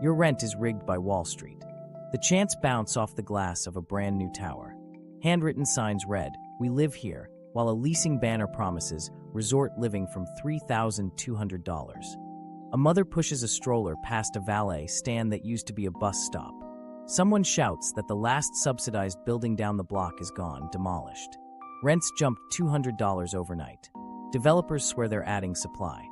Your rent is rigged by Wall Street. The chance bounce off the glass of a brand new tower. Handwritten signs read, "We live here," while a leasing banner promises resort living from $3,200. A mother pushes a stroller past a valet stand that used to be a bus stop. Someone shouts that the last subsidized building down the block is gone, demolished. Rents jumped $200 overnight. Developers swear they're adding supply.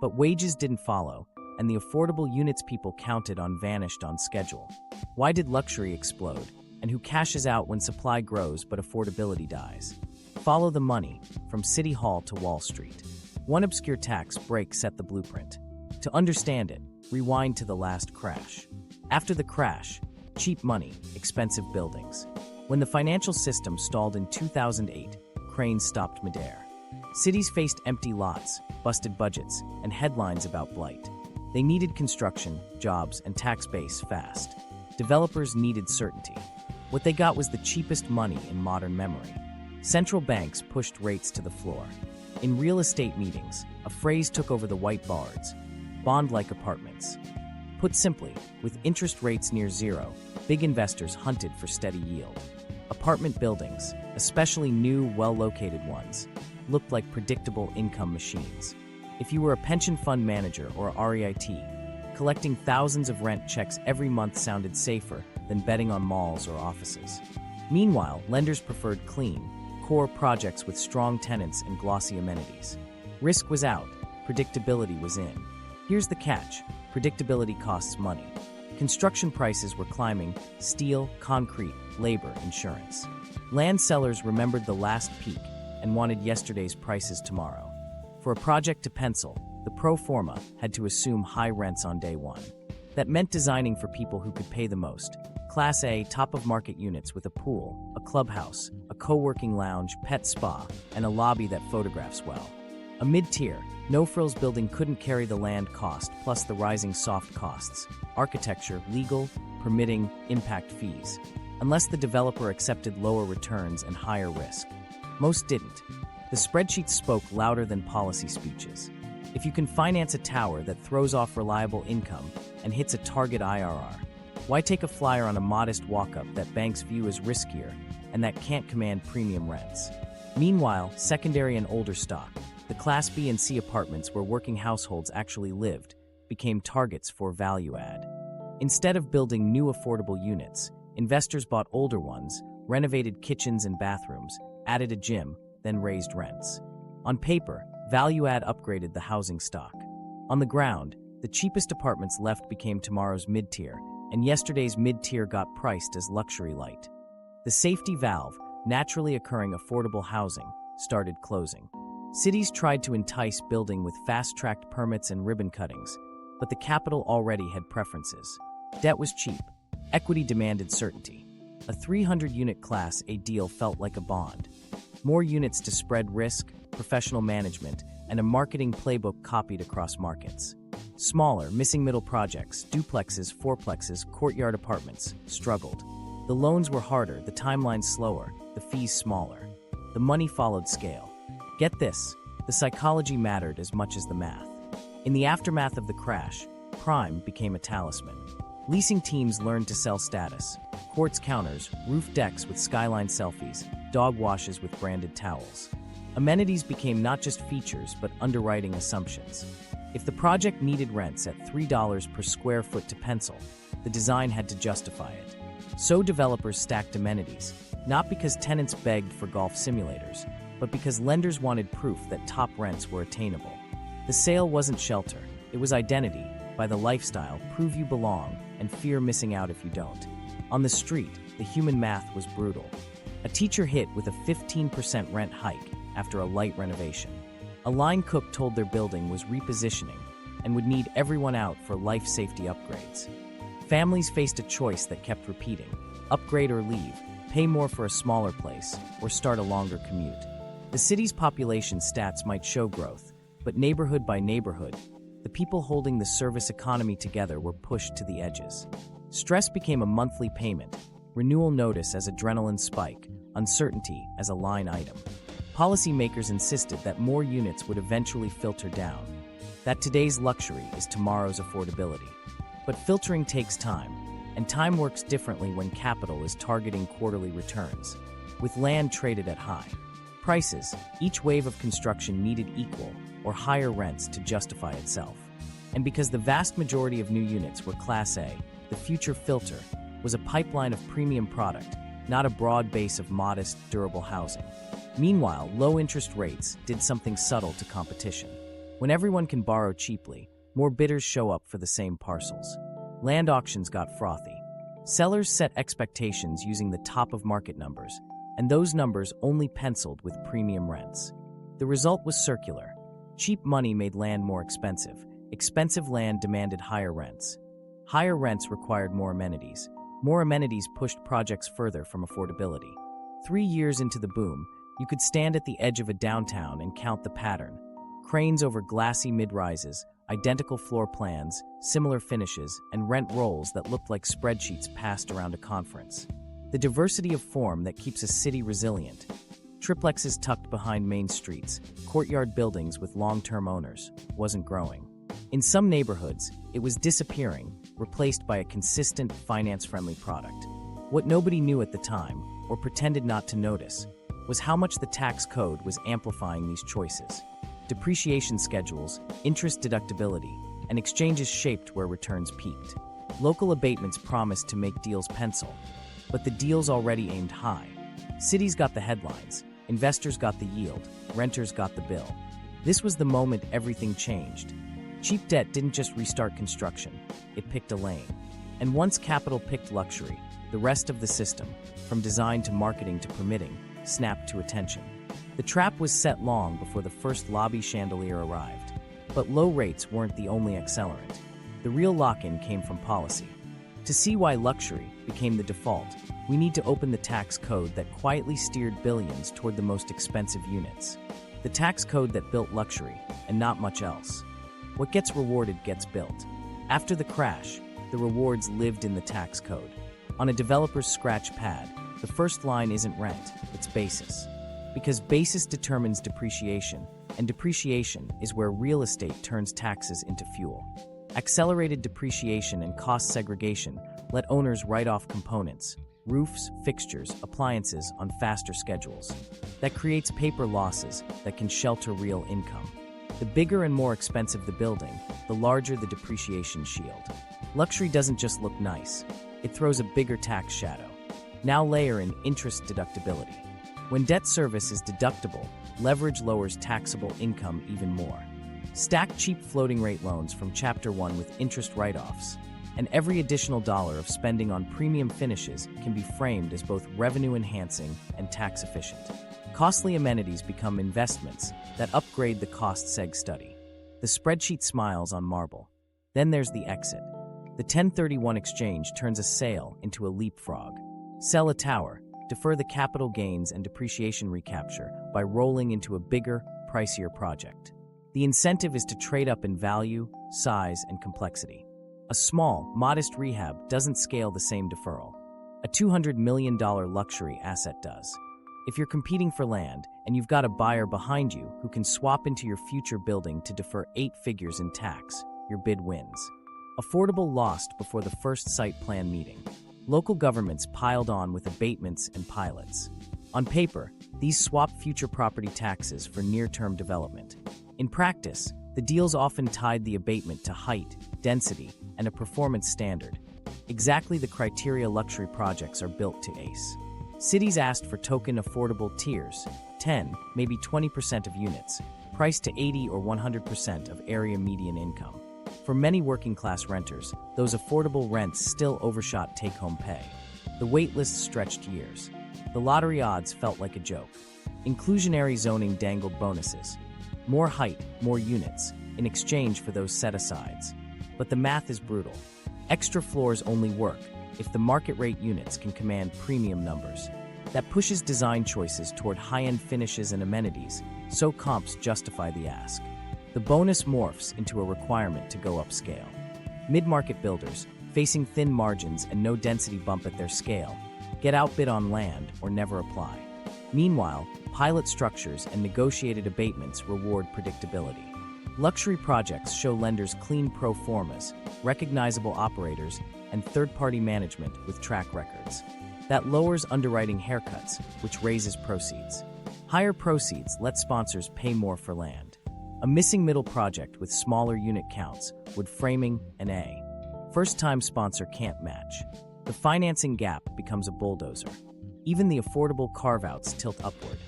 But wages didn't follow, and the affordable units people counted on vanished on schedule. Why did luxury explode? And who cashes out when supply grows but affordability dies? Follow the money, from City Hall to Wall Street. One obscure tax break set the blueprint. To understand it, rewind to the last crash. After the crash, cheap money, expensive buildings. When the financial system stalled in 2008, cranes stopped midair. Cities faced empty lots, busted budgets, and headlines about blight. They needed construction, jobs, and tax base fast. Developers needed certainty. What they got was the cheapest money in modern memory. Central banks pushed rates to the floor. In real estate meetings, a phrase took over the whiteboards: bond-like apartments. Put simply, with interest rates near zero, big investors hunted for steady yield. Apartment buildings, especially new, well-located ones, looked like predictable income machines. If you were a pension fund manager or a REIT, collecting thousands of rent checks every month sounded safer than betting on malls or offices. Meanwhile, lenders preferred clean, core projects with strong tenants and glossy amenities. Risk was out, predictability was in. Here's the catch: predictability costs money. Construction prices were climbing: steel, concrete, labor, insurance. Land sellers remembered the last peak and wanted yesterday's prices tomorrow. For a project to pencil, the pro forma had to assume high rents on day one. That meant designing for people who could pay the most. Class A, top-of-market units with a pool, a clubhouse, a co-working lounge, pet spa, and a lobby that photographs well. A mid-tier, no-frills building couldn't carry the land cost plus the rising soft costs: architecture, legal, permitting, impact fees. Unless the developer accepted lower returns and higher risk. Most didn't. The spreadsheets spoke louder than policy speeches. If you can finance a tower that throws off reliable income and hits a target IRR, why take a flyer on a modest walk-up that banks view as riskier and that can't command premium rents? Meanwhile, secondary and older stock, the Class B and C apartments where working households actually lived, became targets for value add. Instead of building new affordable units, investors bought older ones, renovated kitchens and bathrooms, added a gym, then raised rents. On paper, value add upgraded the housing stock. On the ground, the cheapest apartments left became tomorrow's mid-tier, and yesterday's mid-tier got priced as luxury light. The safety valve, naturally occurring affordable housing, started closing. Cities tried to entice building with fast-tracked permits and ribbon cuttings, but the capital already had preferences. Debt was cheap. Equity demanded certainty. A 300-unit Class A deal felt like a bond. More units to spread risk, professional management, and a marketing playbook copied across markets. Smaller, missing-middle projects, duplexes, fourplexes, courtyard apartments, struggled. The loans were harder, the timeline slower, the fees smaller. The money followed scale. Get this, the psychology mattered as much as the math. In the aftermath of the crash, prime became a talisman. Leasing teams learned to sell status: quartz counters, roof decks with skyline selfies, dog washes with branded towels. Amenities became not just features, but underwriting assumptions. If the project needed rents at $3 per square foot to pencil, the design had to justify it. So developers stacked amenities, not because tenants begged for golf simulators, but because lenders wanted proof that top rents were attainable. The sale wasn't shelter, it was identity, by the lifestyle, prove you belong, and fear missing out if you don't. On the street, the human math was brutal. A teacher hit with a 15% rent hike after a light renovation. A line cook told their building was repositioning and would need everyone out for life safety upgrades. Families faced a choice that kept repeating: upgrade or leave, pay more for a smaller place, or start a longer commute. The city's population stats might show growth, but neighborhood by neighborhood, the people holding the service economy together were pushed to the edges. Stress became a monthly payment, renewal notice as adrenaline spike, uncertainty as a line item. Policymakers insisted that more units would eventually filter down, that today's luxury is tomorrow's affordability. But filtering takes time, and time works differently when capital is targeting quarterly returns. With land traded at high prices, each wave of construction needed equal or higher rents to justify itself. And because the vast majority of new units were Class A, the future filter was a pipeline of premium product, not a broad base of modest, durable housing. Meanwhile, low interest rates did something subtle to competition. When everyone can borrow cheaply, more bidders show up for the same parcels. Land auctions got frothy. Sellers set expectations using the top of market numbers, and those numbers only penciled with premium rents. The result was circular. Cheap money made land more expensive. Expensive land demanded higher rents. Higher rents required more amenities. More amenities pushed projects further from affordability. 3 years into the boom, you could stand at the edge of a downtown and count the pattern. Cranes over glassy mid-rises, identical floor plans, similar finishes, and rent rolls that looked like spreadsheets passed around a conference. The diversity of form that keeps a city resilient. Triplexes tucked behind main streets, courtyard buildings with long-term owners, wasn't growing. In some neighborhoods, it was disappearing, replaced by a consistent, finance-friendly product. What nobody knew at the time, or pretended not to notice, was how much the tax code was amplifying these choices. Depreciation schedules, interest deductibility, and exchanges shaped where returns peaked. Local abatements promised to make deals pencil, but the deals already aimed high. Cities got the headlines, investors got the yield, renters got the bill. This was the moment everything changed. Cheap debt didn't just restart construction, it picked a lane. And once capital picked luxury, the rest of the system, from design to marketing to permitting, snapped to attention. The trap was set long before the first lobby chandelier arrived. But low rates weren't the only accelerant. The real lock-in came from policy. To see why luxury became the default, we need to open the tax code that quietly steered billions toward the most expensive units. The tax code that built luxury, and not much else. What gets rewarded gets built. After the crash, the rewards lived in the tax code. On a developer's scratch pad, the first line isn't rent, it's basis. Because basis determines depreciation, and depreciation is where real estate turns taxes into fuel. Accelerated depreciation and cost segregation let owners write off components, roofs, fixtures, appliances on faster schedules. That creates paper losses that can shelter real income. The bigger and more expensive the building, the larger the depreciation shield. Luxury doesn't just look nice, it throws a bigger tax shadow. Now layer in interest deductibility. When debt service is deductible, leverage lowers taxable income even more. Stack cheap floating rate loans from Chapter 1 with interest write-offs, and every additional dollar of spending on premium finishes can be framed as both revenue-enhancing and tax-efficient. Costly amenities become investments that upgrade the cost seg study. The spreadsheet smiles on marble. Then there's the exit. The 1031 exchange turns a sale into a leapfrog. Sell a tower, defer the capital gains and depreciation recapture by rolling into a bigger, pricier project. The incentive is to trade up in value, size, and complexity. A small, modest rehab doesn't scale the same deferral. A $200 million luxury asset does. If you're competing for land and you've got a buyer behind you who can swap into your future building to defer 8 figures in tax, your bid wins. Affordable lost before the first site plan meeting. Local governments piled on with abatements and pilots. On paper, these swap future property taxes for near-term development. In practice, the deals often tied the abatement to height, density, and a performance standard. Exactly the criteria luxury projects are built to ace. Cities asked for token affordable tiers, 10, maybe 20% of units, priced to 80 or 100% of area median income. For many working-class renters, those affordable rents still overshot take-home pay. The wait list stretched years. The lottery odds felt like a joke. Inclusionary zoning dangled bonuses. More height, more units, in exchange for those set-asides. But the math is brutal. Extra floors only work if the market rate units can command premium numbers. That pushes design choices toward high-end finishes and amenities, so comps justify the ask. The bonus morphs into a requirement to go upscale. Mid-market builders, facing thin margins and no density bump at their scale, get outbid on land or never apply. Meanwhile, pilot structures and negotiated abatements reward predictability. Luxury projects show lenders clean pro formas, recognizable operators, and third-party management with track records. That lowers underwriting haircuts, which raises proceeds. Higher proceeds let sponsors pay more for land. A missing middle project with smaller unit counts would framing an A. First-time sponsor can't match. The financing gap becomes a bulldozer. Even the affordable carve-outs tilt upward.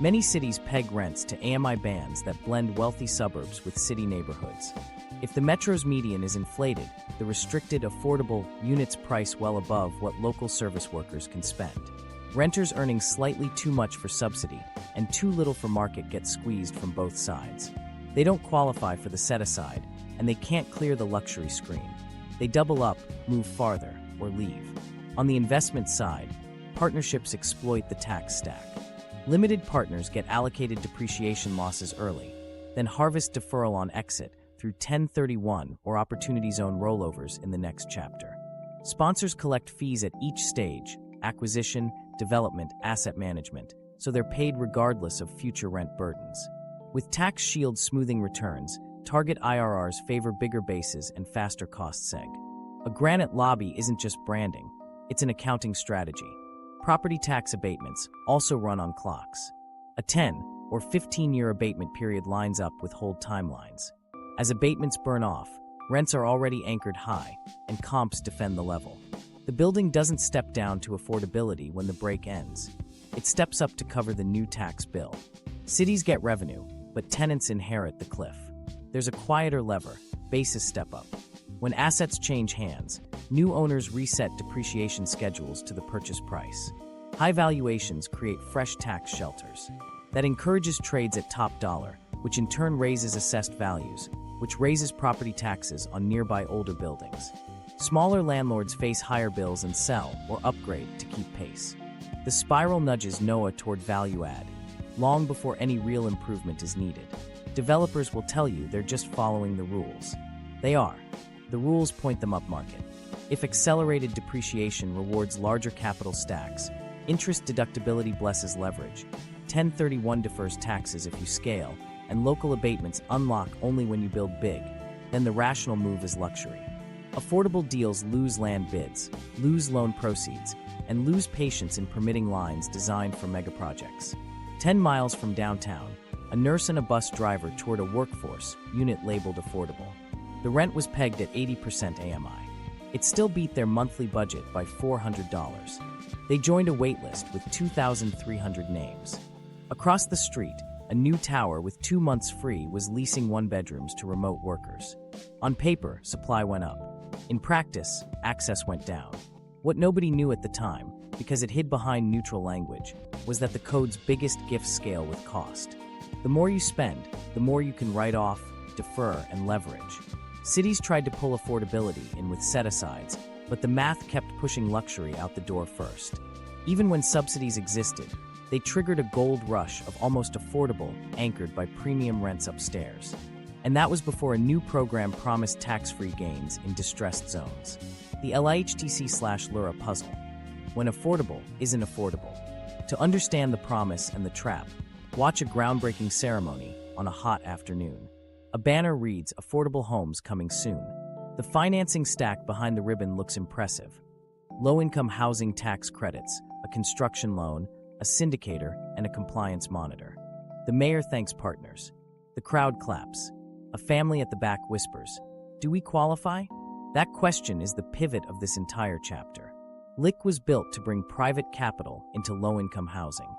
Many cities peg rents to AMI bands that blend wealthy suburbs with city neighborhoods. If the metro's median is inflated, the restricted affordable units price well above what local service workers can spend. Renters earning slightly too much for subsidy and too little for market get squeezed from both sides. They don't qualify for the set-aside, and they can't clear the luxury screen. They double up, move farther, or leave. On the investment side, partnerships exploit the tax stack. Limited partners get allocated depreciation losses early, then harvest deferral on exit through 1031 or Opportunity Zone rollovers in the next chapter. Sponsors collect fees at each stage: acquisition, development, asset management, so they're paid regardless of future rent burdens. With tax shields smoothing returns, target IRRs favor bigger bases and faster cost seg. A granite lobby isn't just branding, it's an accounting strategy. Property tax abatements also run on clocks. A 10 or 15-year abatement period lines up with hold timelines. As abatements burn off, rents are already anchored high, and comps defend the level. The building doesn't step down to affordability when the break ends. It steps up to cover the new tax bill. Cities get revenue, but tenants inherit the cliff. There's a quieter lever: basis step up. When assets change hands, new owners reset depreciation schedules to the purchase price. High valuations create fresh tax shelters. That encourages trades at top dollar, which in turn raises assessed values, which raises property taxes on nearby older buildings. Smaller landlords face higher bills and sell or upgrade to keep pace. The spiral nudges NOAA toward value add, long before any real improvement is needed. Developers will tell you they're just following the rules. They are. The rules point them upmarket. If accelerated depreciation rewards larger capital stacks, interest deductibility blesses leverage, 1031 defers taxes if you scale, and local abatements unlock only when you build big, then the rational move is luxury. Affordable deals lose land bids, lose loan proceeds, and lose patience in permitting lines designed for megaprojects. 10 miles from downtown, a nurse and a bus driver toured a workforce unit labeled affordable. The rent was pegged at 80% AMI. It still beat their monthly budget by $400. They joined a waitlist with 2,300 names. Across the street, a new tower with 2 months free was leasing one-bedrooms to remote workers. On paper, supply went up. In practice, access went down. What nobody knew at the time, because it hid behind neutral language, was that the code's biggest gifts scale with cost. The more you spend, the more you can write off, defer, and leverage. Cities tried to pull affordability in with set-asides, but the math kept pushing luxury out the door first. Even when subsidies existed, they triggered a gold rush of almost affordable, anchored by premium rents upstairs. And that was before a new program promised tax-free gains in distressed zones. The LIHTC/LURA puzzle. When affordable isn't affordable. To understand the promise and the trap, watch a groundbreaking ceremony on a hot afternoon. A banner reads, "Affordable homes coming soon." The financing stack behind the ribbon looks impressive. Low-income housing tax credits, a construction loan, a syndicator, and a compliance monitor. The mayor thanks partners. The crowd claps. A family at the back whispers, "Do we qualify?" That question is the pivot of this entire chapter. LIHTC was built to bring private capital into low-income housing.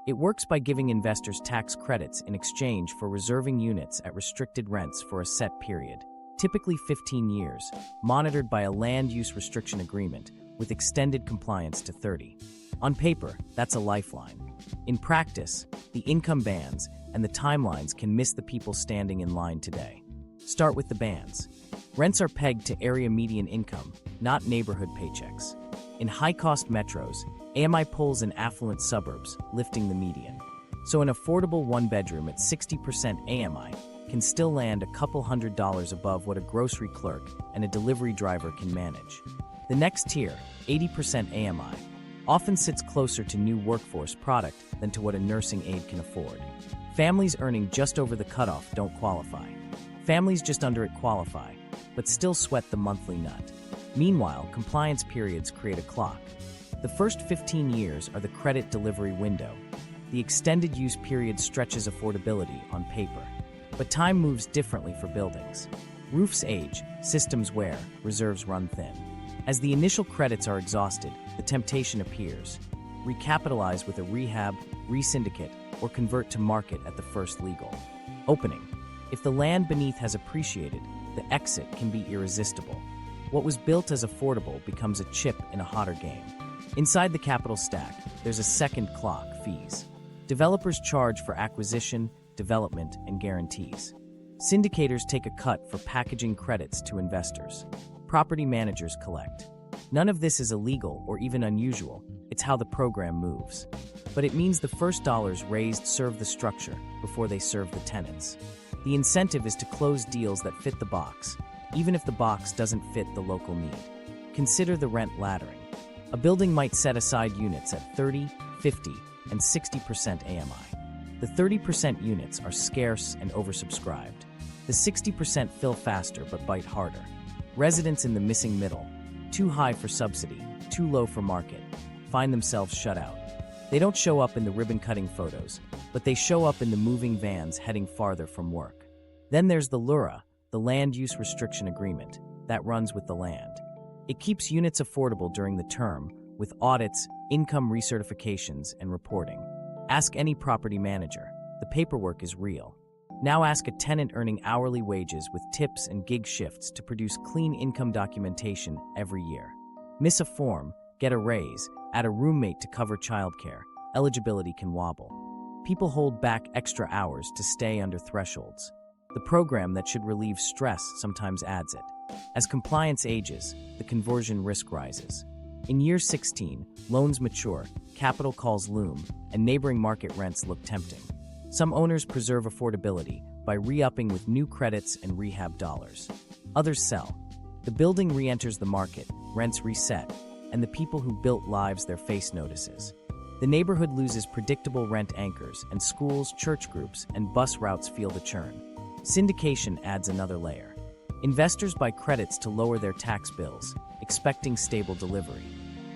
It works by giving investors tax credits in exchange for reserving units at restricted rents for a set period, typically 15 years, monitored by a land use restriction agreement with extended compliance to 30. On paper, that's a lifeline. In practice, the income bands and the timelines can miss the people standing in line today. Start with the bands. Rents are pegged to area median income, not neighborhood paychecks. In high-cost metros, AMI pulls in affluent suburbs, lifting the median. So an affordable one-bedroom at 60% AMI can still land a couple $100s above what a grocery clerk and a delivery driver can manage. The next tier, 80% AMI, often sits closer to new workforce product than to what a nursing aide can afford. Families earning just over the cutoff don't qualify. Families just under it qualify, but still sweat the monthly nut. Meanwhile, compliance periods create a clock. The first 15 years are the credit delivery window. The extended use period stretches affordability on paper. But time moves differently for buildings. Roofs age, systems wear, reserves run thin. As the initial credits are exhausted, the temptation appears. Recapitalize with a rehab, resyndicate, or convert to market at the first legal opening. If the land beneath has appreciated, the exit can be irresistible. What was built as affordable becomes a chip in a hotter game. Inside the capital stack, there's a second clock: fees. Developers charge for acquisition, development, and guarantees. Syndicators take a cut for packaging credits to investors. Property managers collect. None of this is illegal or even unusual. It's how the program moves. But it means the first dollars raised serve the structure before they serve the tenants. The incentive is to close deals that fit the box, even if the box doesn't fit the local need. Consider the rent laddering. A building might set aside units at 30, 50, and 60% AMI. The 30% units are scarce and oversubscribed. The 60% fill faster but bite harder. Residents in the missing middle, too high for subsidy, too low for market, find themselves shut out. They don't show up in the ribbon-cutting photos, but they show up in the moving vans heading farther from work. Then there's the LURA, the Land Use Restriction Agreement, that runs with the land. It keeps units affordable during the term, with audits, income recertifications, and reporting. Ask any property manager. The paperwork is real. Now ask a tenant earning hourly wages with tips and gig shifts to produce clean income documentation every year. Miss a form, get a raise, add a roommate to cover childcare, eligibility can wobble. People hold back extra hours to stay under thresholds. The program that should relieve stress sometimes adds it. As compliance ages, the conversion risk rises. In year 16, loans mature, capital calls loom, and neighboring market rents look tempting. Some owners preserve affordability by re-upping with new credits and rehab dollars. Others sell. The building re-enters the market, rents reset, and the people who built lives their face notices. The neighborhood loses predictable rent anchors, and schools, church groups, and bus routes feel the churn. Syndication adds another layer. Investors buy credits to lower their tax bills, expecting stable delivery.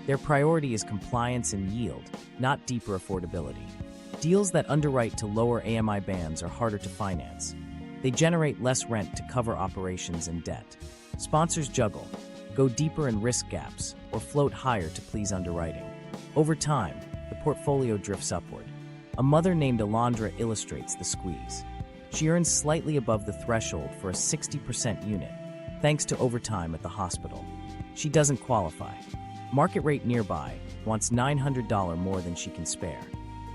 Their priority is compliance and yield, not deeper affordability. Deals that underwrite to lower AMI bands are harder to finance. They generate less rent to cover operations and debt. Sponsors juggle, go deeper in risk gaps, or float higher to please underwriting. Over time, the portfolio drifts upward. A mother named Alondra illustrates the squeeze. She earns slightly above the threshold for a 60% unit, thanks to overtime at the hospital. She doesn't qualify. Market rate nearby wants $900 more than she can spare.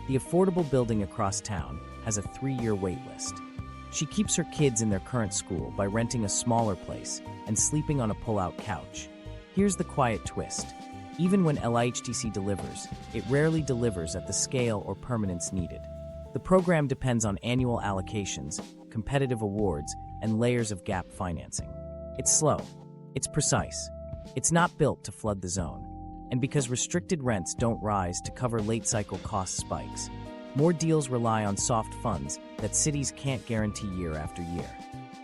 The affordable building across town has a 3-year wait list. She keeps her kids in their current school by renting a smaller place and sleeping on a pull-out couch. Here's the quiet twist. Even when LIHTC delivers, it rarely delivers at the scale or permanence needed. The program depends on annual allocations, competitive awards, and layers of gap financing. It's slow. It's precise. It's not built to flood the zone. And because restricted rents don't rise to cover late-cycle cost spikes, more deals rely on soft funds that cities can't guarantee year after year.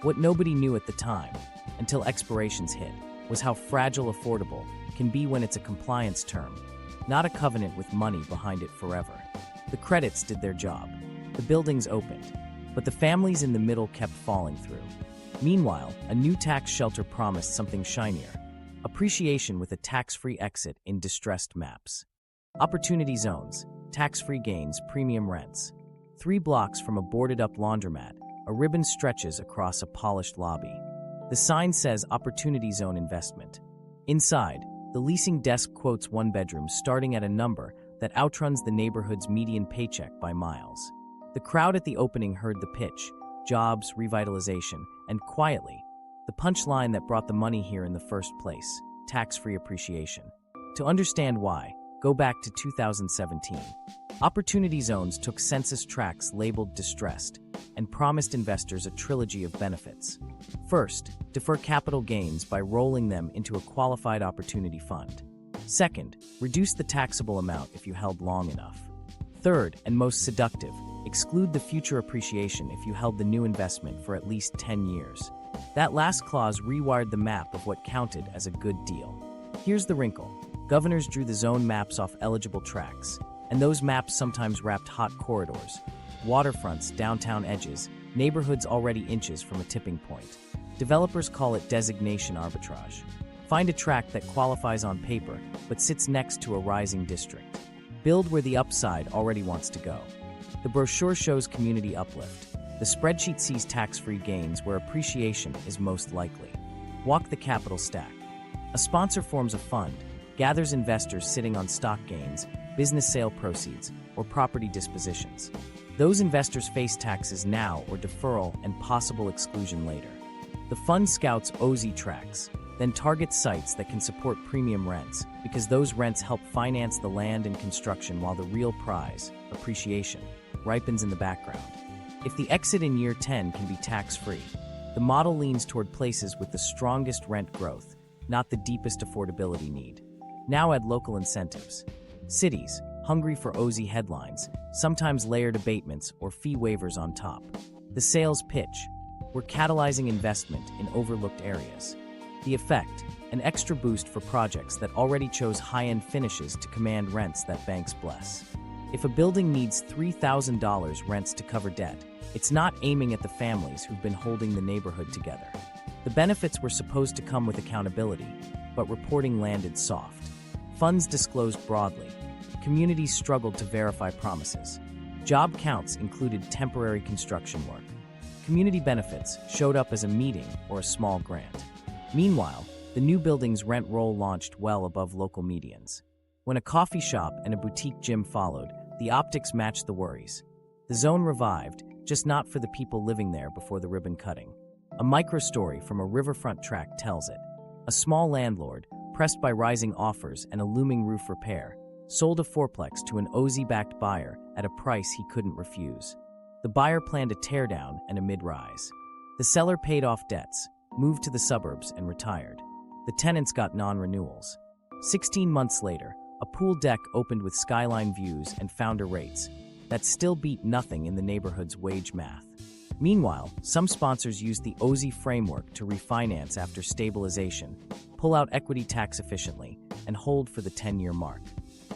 What nobody knew at the time, until expirations hit, was how fragile affordable can be when it's a compliance term, not a covenant with money behind it forever. The credits did their job. The buildings opened, but the families in the middle kept falling through. Meanwhile, a new tax shelter promised something shinier: appreciation with a tax-free exit in distressed maps. Opportunity zones, tax-free gains, premium rents. 3 blocks from a boarded-up laundromat, a ribbon stretches across a polished lobby. The sign says Opportunity Zone Investment. Inside, the leasing desk quotes one bedroom starting at a number that outruns the neighborhood's median paycheck by miles. The crowd at the opening heard the pitch: jobs, revitalization, and quietly, the punchline that brought the money here in the first place: tax-free appreciation. To understand why, go back to 2017. Opportunity zones took census tracts labeled distressed and promised investors a trilogy of benefits. First, defer capital gains by rolling them into a qualified opportunity fund. Second, reduce the taxable amount if you held long enough. Third, and most seductive, Exclude the future appreciation if you held the new investment for at least 10 years. That last clause rewired the map of what counted as a good deal. Here's the wrinkle. Governors drew the zone maps off eligible tracts, and those maps sometimes wrapped hot corridors, waterfronts, downtown edges, neighborhoods already inches from a tipping point. Developers call it designation arbitrage. Find a tract that qualifies on paper but sits next to a rising district. Build where the upside already wants to go. The brochure shows community uplift. The spreadsheet sees tax-free gains where appreciation is most likely. Walk the capital stack. A sponsor forms a fund, gathers investors sitting on stock gains, business sale proceeds, or property dispositions. Those investors face taxes now or deferral and possible exclusion later. The fund scouts OZ tracts, then targets sites that can support premium rents because those rents help finance the land and construction while the real prize, appreciation, ripens in the background. If the exit in year 10 can be tax-free, the model leans toward places with the strongest rent growth, not the deepest affordability need. Now add local incentives. Cities, hungry for OZ headlines, sometimes layered abatements or fee waivers on top. The sales pitch: we're catalyzing investment in overlooked areas. The effect: an extra boost for projects that already chose high-end finishes to command rents that banks bless. If a building needs $3,000 rents to cover debt, it's not aiming at the families who've been holding the neighborhood together. The benefits were supposed to come with accountability, but reporting landed soft. Funds disclosed broadly. Communities struggled to verify promises. Job counts included temporary construction work. Community benefits showed up as a meeting or a small grant. Meanwhile, the new building's rent roll launched well above local medians. When a coffee shop and a boutique gym followed, the optics matched the worries. The zone revived, just not for the people living there before the ribbon cutting. A micro-story from a riverfront tract tells it. A small landlord, pressed by rising offers and a looming roof repair, sold a fourplex to an OZ-backed buyer at a price he couldn't refuse. The buyer planned a teardown and a mid-rise. The seller paid off debts, moved to the suburbs, and retired. The tenants got non-renewals. 16 months later, a pool deck opened with skyline views and founder rates that still beat nothing in the neighborhood's wage math. Meanwhile, some sponsors used the OZ framework to refinance after stabilization, pull out equity tax efficiently, and hold for the 10-year mark.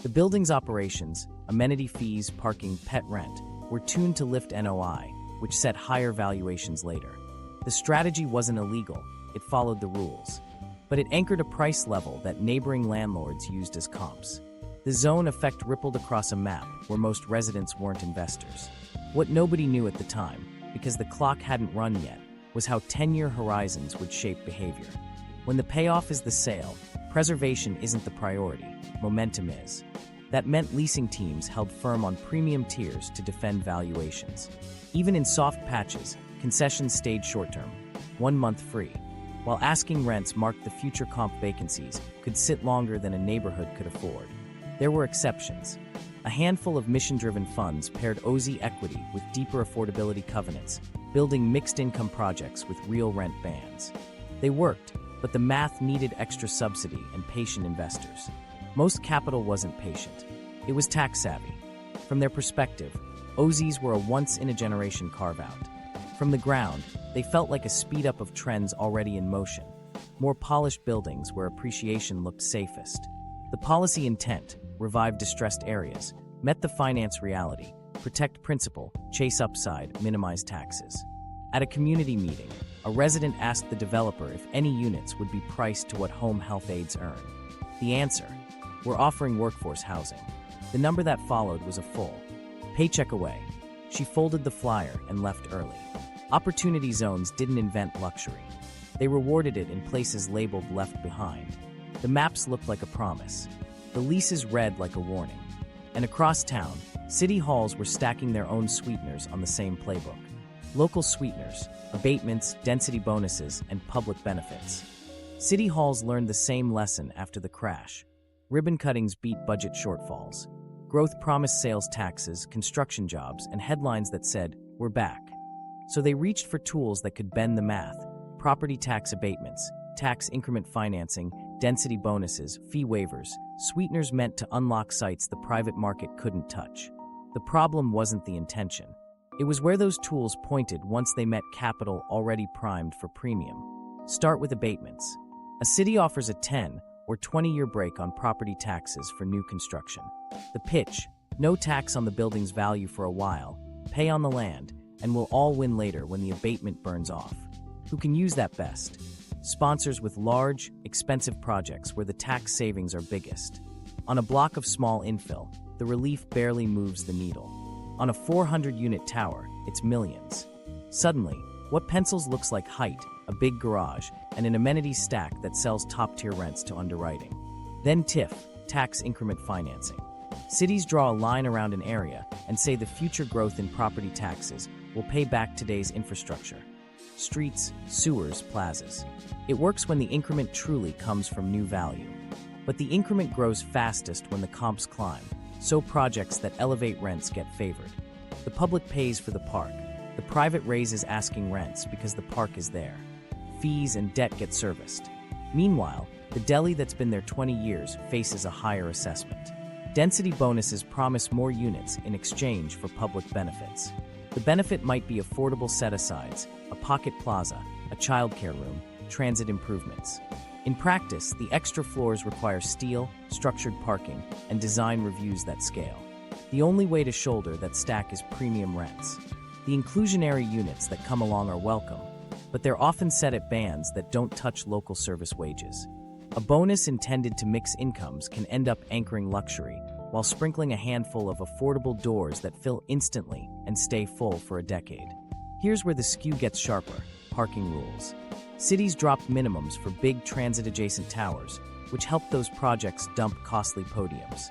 The building's operations, amenity fees, parking, pet rent, were tuned to lift NOI, which set higher valuations later. The strategy wasn't illegal, it followed the rules. But it anchored a price level that neighboring landlords used as comps. The zone effect rippled across a map where most residents weren't investors. What nobody knew at the time, because the clock hadn't run yet, was how 10-year horizons would shape behavior. When the payoff is the sale, preservation isn't the priority, momentum is. That meant leasing teams held firm on premium tiers to defend valuations. Even in soft patches, concessions stayed short-term, 1 month free, while asking rents marked the future comp vacancies could sit longer than a neighborhood could afford. There were exceptions. A handful of mission-driven funds paired OZ equity with deeper affordability covenants, building mixed-income projects with real rent bands. They worked, but the math needed extra subsidy and patient investors. Most capital wasn't patient. It was tax-savvy. From their perspective, OZs were a once-in-a-generation carve-out. From the ground, they felt like a speed-up of trends already in motion. More polished buildings where appreciation looked safest. The policy intent, revive distressed areas, met the finance reality, protect principal, chase upside, minimize taxes. At a community meeting, a resident asked the developer if any units would be priced to what home health aides earn. The answer: we're offering workforce housing. The number that followed was a full paycheck away. She folded the flyer and left early. Opportunity zones didn't invent luxury. They rewarded it in places labeled left behind. The maps looked like a promise. The leases read like a warning. And across town, city halls were stacking their own sweeteners on the same playbook. Local sweeteners, abatements, density bonuses, and public benefits. City halls learned the same lesson after the crash. Ribbon cuttings beat budget shortfalls. Growth promised sales taxes, construction jobs, and headlines that said, "We're back." So they reached for tools that could bend the math: property tax abatements, tax increment financing, density bonuses, fee waivers, sweeteners meant to unlock sites the private market couldn't touch. The problem wasn't the intention. It was where those tools pointed once they met capital already primed for premium. Start with abatements. A city offers a 10 or 20-year break on property taxes for new construction. The pitch: no tax on the building's value for a while, pay on the land, and we'll all win later when the abatement burns off. Who can use that best? Sponsors with large, expensive projects where the tax savings are biggest. On a block of small infill, the relief barely moves the needle. On a 400-unit tower, it's millions. Suddenly, what pencils looks like height, a big garage, and an amenity stack that sells top-tier rents to underwriting. Then TIF, tax increment financing. Cities draw a line around an area and say the future growth in property taxes will pay back today's infrastructure. Streets, sewers, plazas. It works when the increment truly comes from new value. But the increment grows fastest when the comps climb, so projects that elevate rents get favored. The public pays for the park. The private raises asking rents because the park is there. Fees and debt get serviced. Meanwhile, the deli that's been there 20 years faces a higher assessment. Density bonuses promise more units in exchange for public benefits. The benefit might be affordable set-asides, a pocket plaza, a childcare room, transit improvements. In practice, the extra floors require steel, structured parking, and design reviews that scale. The only way to shoulder that stack is premium rents. The inclusionary units that come along are welcome, but they're often set at bands that don't touch local service wages. A bonus intended to mix incomes can end up anchoring luxury, while sprinkling a handful of affordable doors that fill instantly and stay full for a decade. Here's where the skew gets sharper: parking rules. Cities dropped minimums for big transit-adjacent towers, which helped those projects dump costly podiums.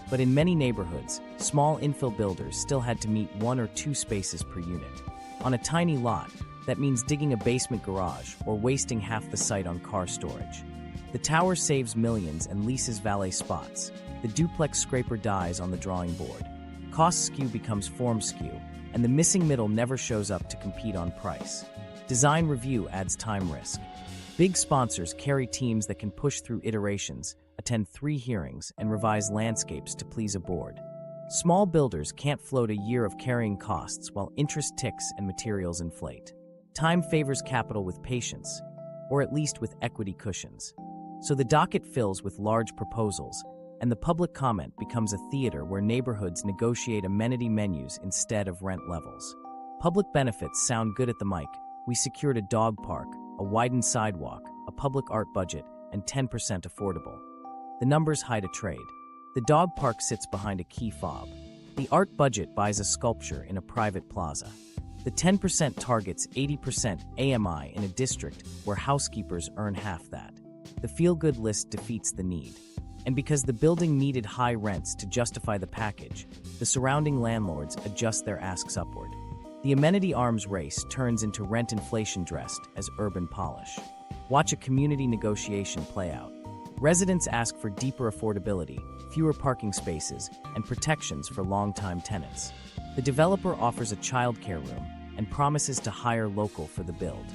But in many neighborhoods, small infill builders still had to meet 1 or 2 spaces per unit. On a tiny lot, that means digging a basement garage or wasting half the site on car storage. The tower saves millions and leases valet spots. The duplex scraper dies on the drawing board. Cost skew becomes form skew, and the missing middle never shows up to compete on price. Design review adds time risk. Big sponsors carry teams that can push through iterations, attend 3 hearings, and revise landscapes to please a board. Small builders can't float a year of carrying costs while interest ticks and materials inflate. Time favors capital with patience, or at least with equity cushions. So the docket fills with large proposals, and the public comment becomes a theater where neighborhoods negotiate amenity menus instead of rent levels. Public benefits sound good at the mic. We secured a dog park, a widened sidewalk, a public art budget, and 10% affordable. The numbers hide a trade. The dog park sits behind a key fob. The art budget buys a sculpture in a private plaza. The 10% targets 80% AMI in a district where housekeepers earn half that. The feel-good list defeats the need. And because the building needed high rents to justify the package, the surrounding landlords adjust their asks upward. The amenity arms race turns into rent inflation dressed as urban polish. Watch a community negotiation play out. Residents ask for deeper affordability, fewer parking spaces, and protections for long-time tenants. The developer offers a childcare room and promises to hire local for the build.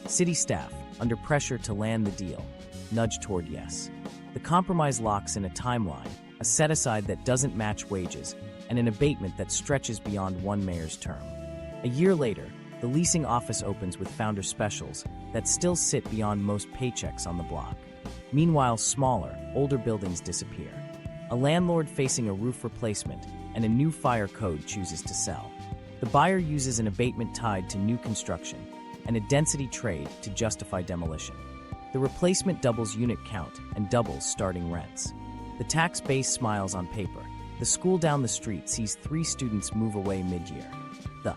City staff, under pressure to land the deal, nudge toward yes. The compromise locks in a timeline, a set-aside that doesn't match wages, and an abatement that stretches beyond one mayor's term. A year later, the leasing office opens with founder specials that still sit beyond most paychecks on the block. Meanwhile, smaller, older buildings disappear. A landlord facing a roof replacement and a new fire code chooses to sell. The buyer uses an abatement tied to new construction and a density trade to justify demolition. The replacement doubles unit count and doubles starting rents. The tax base smiles on paper. The school down the street sees 3 students move away mid-year. The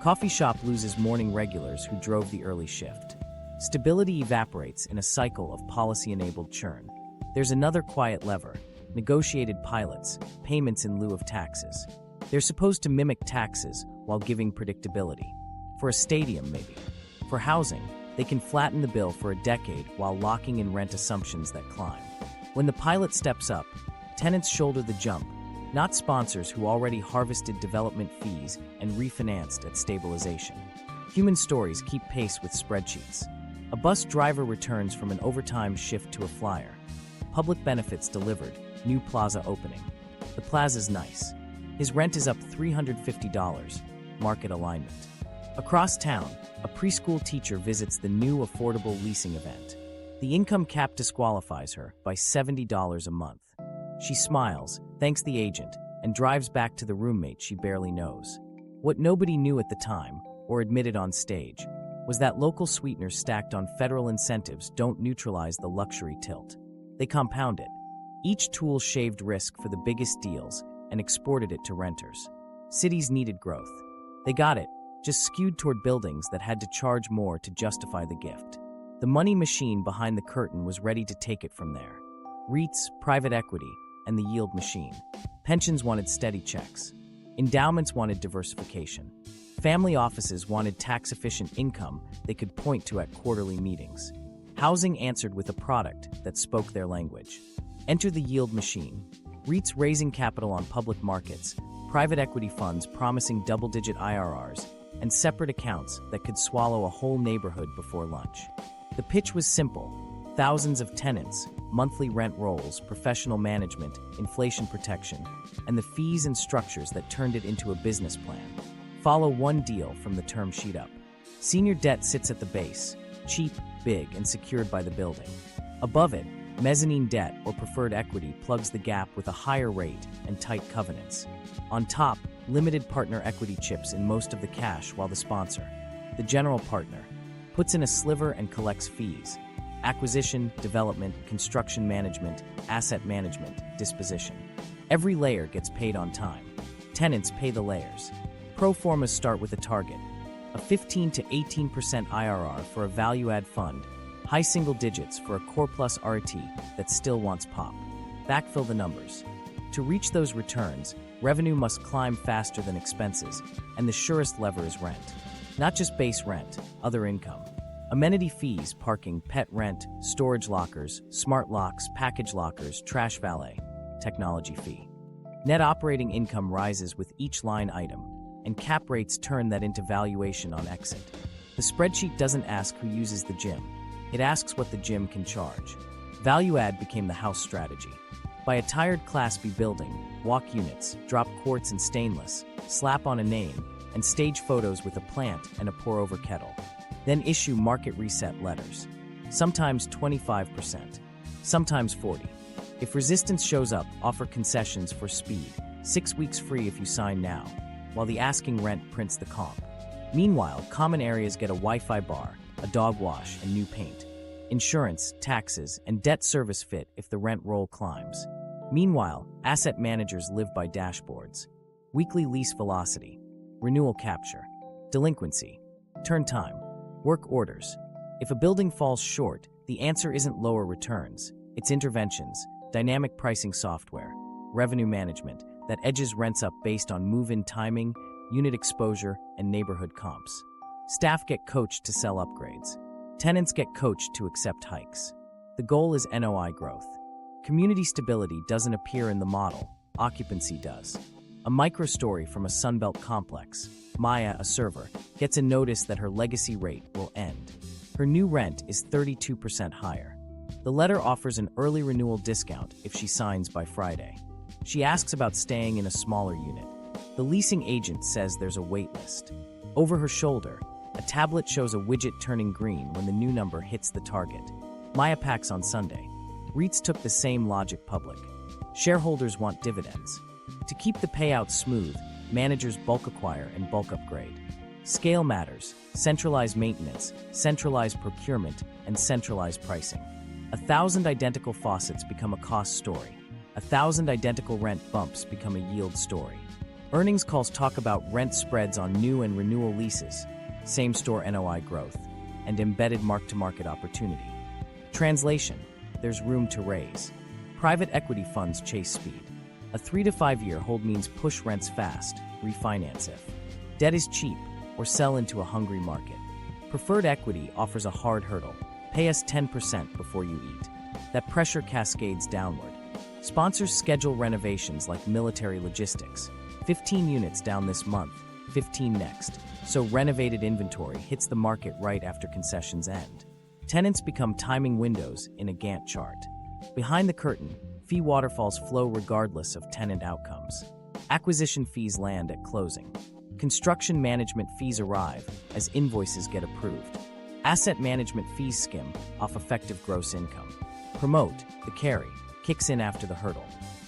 coffee shop loses morning regulars who drove the early shift. Stability evaporates in a cycle of policy-enabled churn. There's another quiet lever: negotiated pilots, payments in lieu of taxes. They're supposed to mimic taxes while giving predictability. For a stadium, maybe. For housing, they can flatten the bill for a decade while locking in rent assumptions that climb. When the pilot steps up, tenants shoulder the jump, not sponsors who already harvested development fees and refinanced at stabilization. Human stories keep pace with spreadsheets. A bus driver returns from an overtime shift to a flyer. Public benefits delivered, new plaza opening. The plaza's nice. His rent is up $350. market alignment. Across town, a preschool teacher visits the new affordable leasing event. The income cap disqualifies her by $70 a month. She smiles, thanks the agent, and drives back to the roommate she barely knows. What nobody knew at the time, or admitted on stage, was that local sweeteners stacked on federal incentives don't neutralize the luxury tilt. They compound it. Each tool shaved risk for the biggest deals and exported it to renters. Cities needed growth. They got it, just skewed toward buildings that had to charge more to justify the gift. The money machine behind the curtain was ready to take it from there. REITs, private equity, and the yield machine. Pensions wanted steady checks. Endowments wanted diversification. Family offices wanted tax-efficient income they could point to at quarterly meetings. Housing answered with a product that spoke their language. Enter the yield machine. REITs raising capital on public markets, private equity funds promising double-digit IRRs, and separate accounts that could swallow a whole neighborhood before lunch. The pitch was simple. Thousands of tenants, monthly rent rolls, professional management, inflation protection, and the fees and structures that turned it into a business plan. Follow one deal from the term sheet up. Senior debt sits at the base, cheap, big, and secured by the building. Above it, mezzanine debt or preferred equity plugs the gap with a higher rate and tight covenants. On top, limited partner equity chips in most of the cash, while the sponsor, the general partner, puts in a sliver and collects fees. Acquisition, development, construction management, asset management, disposition. Every layer gets paid on time. Tenants pay the layers. Pro formas start with a target, a 15 to 18% IRR for a value-add fund, high single digits for a core plus REIT that still wants pop. Backfill the numbers. To reach those returns, revenue must climb faster than expenses, and the surest lever is rent. Not just base rent, other income. Amenity fees, parking, pet rent, storage lockers, smart locks, package lockers, trash valet, technology fee. Net operating income rises with each line item, and cap rates turn that into valuation on exit. The spreadsheet doesn't ask who uses the gym. It asks what the gym can charge. Value add became the house strategy. Buy a tired Class B building, walk units, drop quartz and stainless, slap on a name, and stage photos with a plant and a pour-over kettle. Then issue market reset letters. Sometimes 25%, sometimes 40%. If resistance shows up, offer concessions for speed. 6 weeks free if you sign now, while the asking rent prints the comp. Meanwhile, common areas get a Wi-Fi bar, a dog wash, and new paint. Insurance, taxes, and debt service fit if the rent roll climbs. Meanwhile, asset managers live by dashboards. Weekly lease velocity, renewal capture, delinquency, turn time, work orders. If a building falls short, the answer isn't lower returns, it's interventions, dynamic pricing software, revenue management that edges rents up based on move-in timing, unit exposure, and neighborhood comps. Staff get coached to sell upgrades. Tenants get coached to accept hikes. The goal is NOI growth. Community stability doesn't appear in the model, occupancy does. A micro-story from a Sunbelt complex, Maya, a server, gets a notice that her legacy rate will end. Her new rent is 32% higher. The letter offers an early renewal discount if she signs by Friday. She asks about staying in a smaller unit. The leasing agent says there's a wait list. Over her shoulder, a tablet shows a widget turning green when the new number hits the target. Maya packs on Sunday. REITs took the same logic public. Shareholders want dividends. To keep the payout smooth, managers bulk acquire and bulk upgrade. Scale matters, centralized maintenance, centralized procurement, and centralized pricing. 1,000 identical faucets become a cost story. 1,000 identical rent bumps become a yield story. Earnings calls talk about rent spreads on new and renewal leases, same-store NOI growth, and embedded mark-to-market opportunity. Translation: there's room to raise. Private equity funds chase speed. A 3 to 5 year hold means push rents fast, refinance if debt is cheap, or sell into a hungry market. Preferred equity offers a hard hurdle. Pay us 10% before you eat. That pressure cascades downward. Sponsors schedule renovations like military logistics. 15 units down this month, 15 next. So renovated inventory hits the market right after concessions end. Tenants become timing windows in a Gantt chart. Behind the curtain, fee waterfalls flow regardless of tenant outcomes. Acquisition fees land at closing. Construction management fees arrive as invoices get approved. Asset management fees skim off effective gross income. Promote, the carry, kicks in after the hurdle.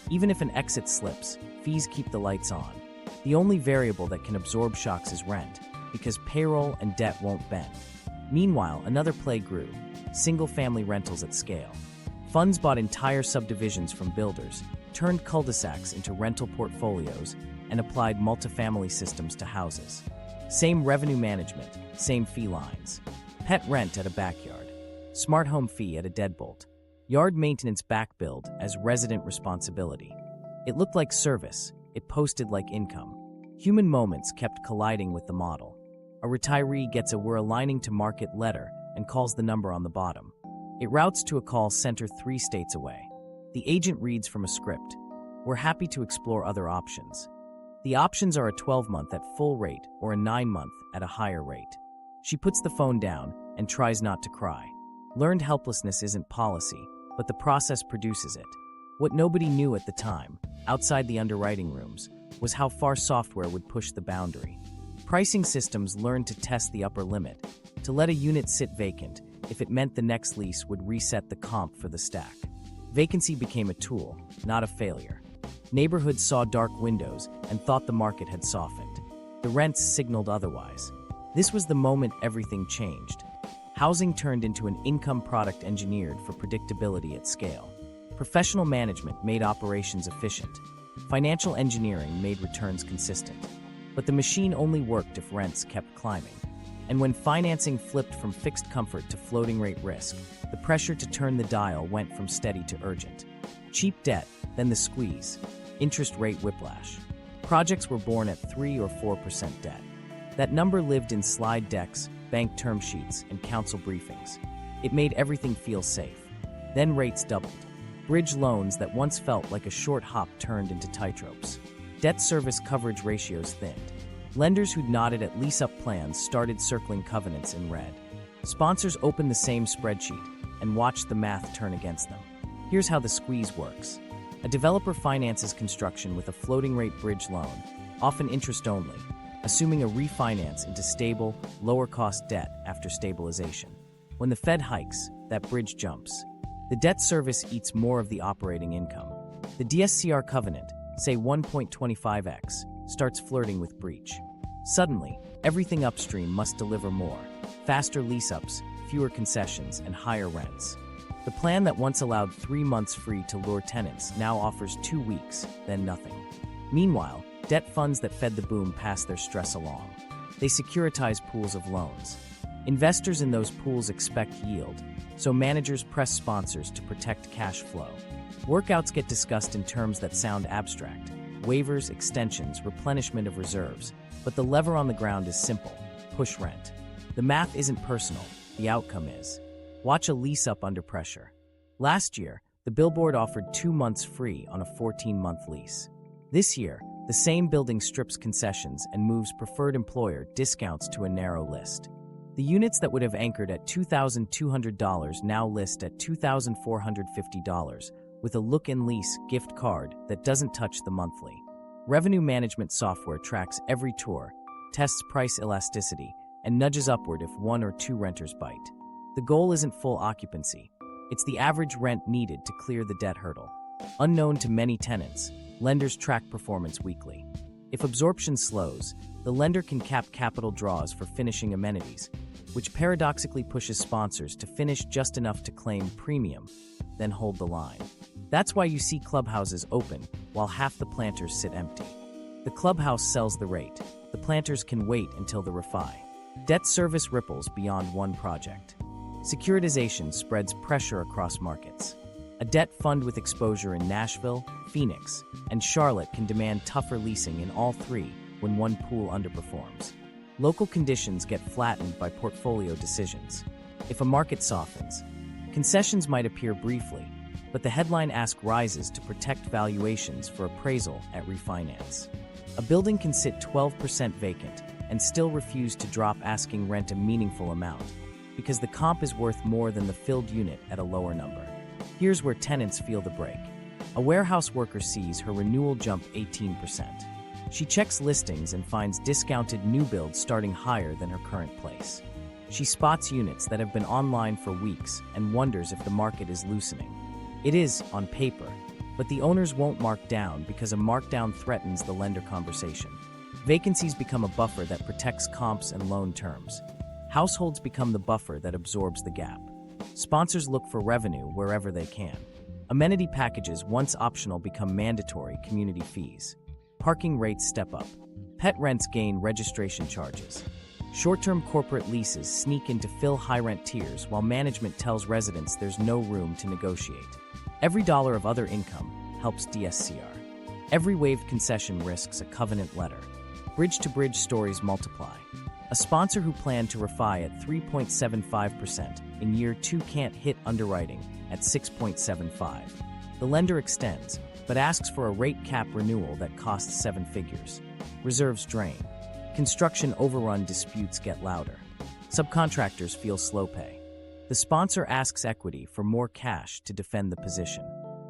Even if an exit slips, fees keep the lights on. The only variable that can absorb shocks is rent, because payroll and debt won't bend. Meanwhile, another play grew: single-family rentals at scale. Funds bought entire subdivisions from builders, turned cul-de-sacs into rental portfolios, and applied multifamily systems to houses. Same revenue management, same fee lines. Pet rent at a backyard. Smart home fee at a deadbolt. Yard maintenance back-billed as resident responsibility. It looked like service. It posted like income. Human moments kept colliding with the model. A retiree gets a "we're aligning to market" letter and calls the number on the bottom. It routes to a call center 3 states away. The agent reads from a script: "We're happy to explore other options." The options are a 12-month at full rate or a 9-month at a higher rate. She puts the phone down and tries not to cry. Learned helplessness isn't policy, but the process produces it. What nobody knew at the time, outside the underwriting rooms, was how far software would push the boundary. Pricing systems learned to test the upper limit, to let a unit sit vacant if it meant the next lease would reset the comp for the stack. Vacancy became a tool, not a failure. Neighborhoods saw dark windows and thought the market had softened. The rents signaled otherwise. This was the moment everything changed. Housing turned into an income product engineered for predictability at scale. Professional management made operations efficient. Financial engineering made returns consistent. But the machine only worked if rents kept climbing. And when financing flipped from fixed comfort to floating rate risk, the pressure to turn the dial went from steady to urgent. Cheap debt, then the squeeze. Interest rate whiplash. Projects were born at 3 or 4% debt. That number lived in slide decks, bank term sheets, and council briefings. It made everything feel safe. Then rates doubled. Bridge loans that once felt like a short hop turned into tightropes. Debt service coverage ratios thinned. Lenders who'd nodded at lease-up plans started circling covenants in red. Sponsors opened the same spreadsheet and watched the math turn against them. Here's how the squeeze works. A developer finances construction with a floating-rate bridge loan, often interest-only, assuming a refinance into stable, lower-cost debt after stabilization. When the Fed hikes, that bridge jumps. The debt service eats more of the operating income. The DSCR covenant, say 1.25x, starts flirting with breach. Suddenly, everything upstream must deliver more: faster lease-ups, fewer concessions, and higher rents. The plan that once allowed 3 months free to lure tenants now offers 2 weeks, then nothing. Meanwhile, debt funds that fed the boom pass their stress along. They securitize pools of loans. Investors in those pools expect yield, so managers press sponsors to protect cash flow. Workouts get discussed in terms that sound abstract: waivers, extensions, replenishment of reserves. But the lever on the ground is simple: push rent. The math isn't personal, the outcome is. Watch a lease up under pressure. Last year, the billboard offered 2 months free on a 14-month lease. This year, the same building strips concessions and moves preferred employer discounts to a narrow list. The units that would have anchored at $2,200 now list at $2,450, with a look-in lease gift card that doesn't touch the monthly. Revenue management software tracks every tour, tests price elasticity, and nudges upward if 1 or 2 renters bite. The goal isn't full occupancy. It's the average rent needed to clear the debt hurdle. Unknown to many tenants, lenders track performance weekly. If absorption slows, the lender can cap capital draws for finishing amenities, which paradoxically pushes sponsors to finish just enough to claim premium, then hold the line. That's why you see clubhouses open while half the planters sit empty. The clubhouse sells the rate. The planters can wait until the refi. Debt service ripples beyond one project. Securitization spreads pressure across markets. A debt fund with exposure in Nashville, Phoenix, and Charlotte can demand tougher leasing in all 3 when one pool underperforms. Local conditions get flattened by portfolio decisions. If a market softens, concessions might appear briefly, but the headline ask rises to protect valuations for appraisal at refinance. A building can sit 12% vacant and still refuse to drop asking rent a meaningful amount, because the comp is worth more than the filled unit at a lower number. Here's where tenants feel the break. A warehouse worker sees her renewal jump 18%. She checks listings and finds discounted new builds starting higher than her current place. She spots units that have been online for weeks and wonders if the market is loosening. It is, on paper, but the owners won't mark down because a markdown threatens the lender conversation. Vacancies become a buffer that protects comps and loan terms. Households become the buffer that absorbs the gap. Sponsors look for revenue wherever they can. Amenity packages, once optional, become mandatory community fees. Parking rates step up. Pet rents gain registration charges. Short-term corporate leases sneak in to fill high-rent tiers while management tells residents there's no room to negotiate. Every dollar of other income helps DSCR. Every waived concession risks a covenant letter. Bridge-to-bridge stories multiply. A sponsor who planned to refi at 3.75% in year 2 can't hit underwriting at 6.75. The lender extends, but asks for a rate cap renewal that costs 7 figures. Reserves drain. Construction overrun disputes get louder. Subcontractors feel slow pay. The sponsor asks equity for more cash to defend the position.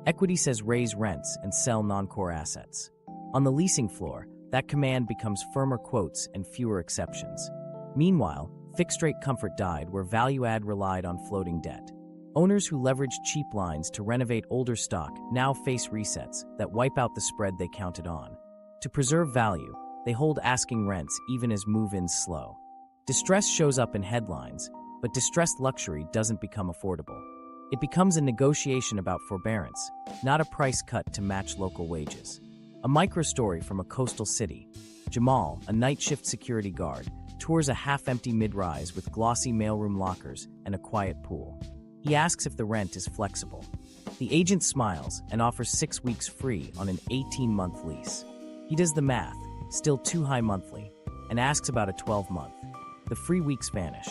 Equity says raise rents and sell non-core assets. On the leasing floor, that command becomes firmer quotes and fewer exceptions. Meanwhile, fixed-rate comfort died where value-add relied on floating debt. Owners who leveraged cheap lines to renovate older stock now face resets that wipe out the spread they counted on. To preserve value, they hold asking rents even as move-ins slow. Distress shows up in headlines, but distressed luxury doesn't become affordable. It becomes a negotiation about forbearance, not a price cut to match local wages. A micro-story from a coastal city. Jamal, a night shift security guard, tours a half-empty mid-rise with glossy mailroom lockers and a quiet pool. He asks if the rent is flexible. The agent smiles and offers 6 weeks free on an 18-month lease. He does the math, still too high monthly, and asks about a 12-month. The free weeks vanish.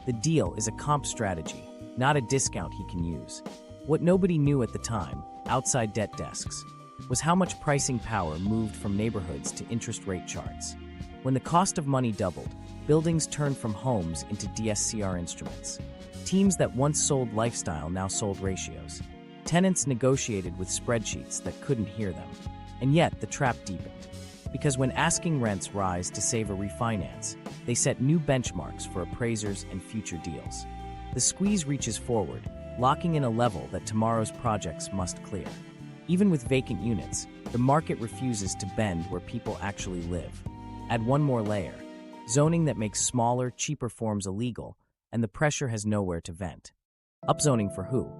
The deal is a comp strategy, not a discount he can use. What nobody knew at the time, outside debt desks, was how much pricing power moved from neighborhoods to interest rate charts. When the cost of money doubled, buildings turned from homes into DSCR instruments. Teams that once sold lifestyle now sold ratios. Tenants negotiated with spreadsheets that couldn't hear them. And yet, the trap deepened. Because when asking rents rise to save a refinance, they set new benchmarks for appraisers and future deals. The squeeze reaches forward, locking in a level that tomorrow's projects must clear. Even with vacant units, the market refuses to bend where people actually live. Add one more layer: zoning that makes smaller, cheaper forms illegal, and the pressure has nowhere to vent. Upzoning for who?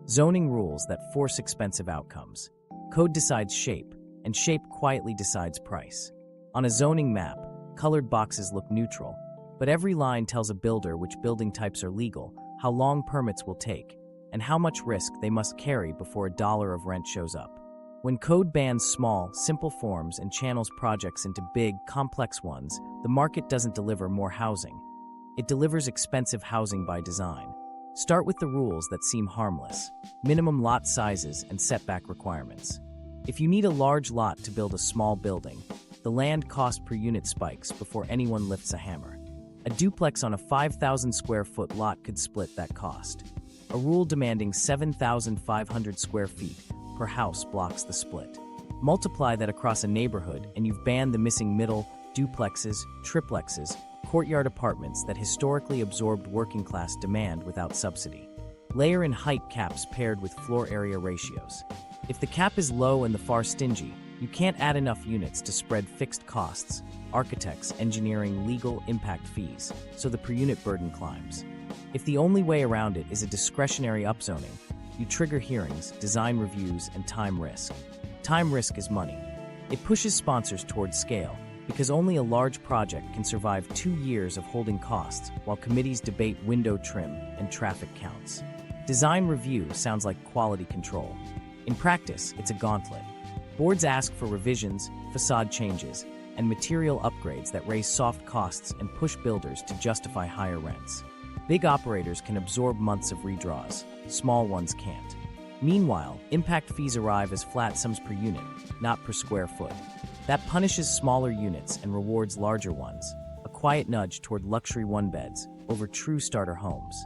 Zoning rules that force expensive outcomes. Code decides shape, and shape quietly decides price. On a zoning map, colored boxes look neutral, but every line tells a builder which building types are legal, how long permits will take, and how much risk they must carry before a dollar of rent shows up. When code bans small, simple forms and channels projects into big, complex ones, the market doesn't deliver more housing. It delivers expensive housing by design. Start with the rules that seem harmless: minimum lot sizes and setback requirements. If you need a large lot to build a small building, the land cost per unit spikes before anyone lifts a hammer. A duplex on a 5,000 square foot lot could split that cost. A rule demanding 7,500 square feet per house blocks the split. Multiply that across a neighborhood and you've banned the missing middle, duplexes, triplexes, courtyard apartments that historically absorbed working-class demand without subsidy. Layer in height caps paired with floor area ratios. If the cap is low and the FAR stingy, you can't add enough units to spread fixed costs, architects, engineering, legal, impact fees, so the per-unit burden climbs. If the only way around it is a discretionary upzoning, you trigger hearings, design reviews, and time risk. Time risk is money. It pushes sponsors towards scale, because only a large project can survive 2 years of holding costs while committees debate window trim and traffic counts. Design review sounds like quality control. In practice, it's a gauntlet. Boards ask for revisions, facade changes, and material upgrades that raise soft costs and push builders to justify higher rents. Big operators can absorb months of redraws, small ones can't. Meanwhile, impact fees arrive as flat sums per unit, not per square foot. That punishes smaller units and rewards larger ones, a quiet nudge toward luxury one-beds over true starter homes.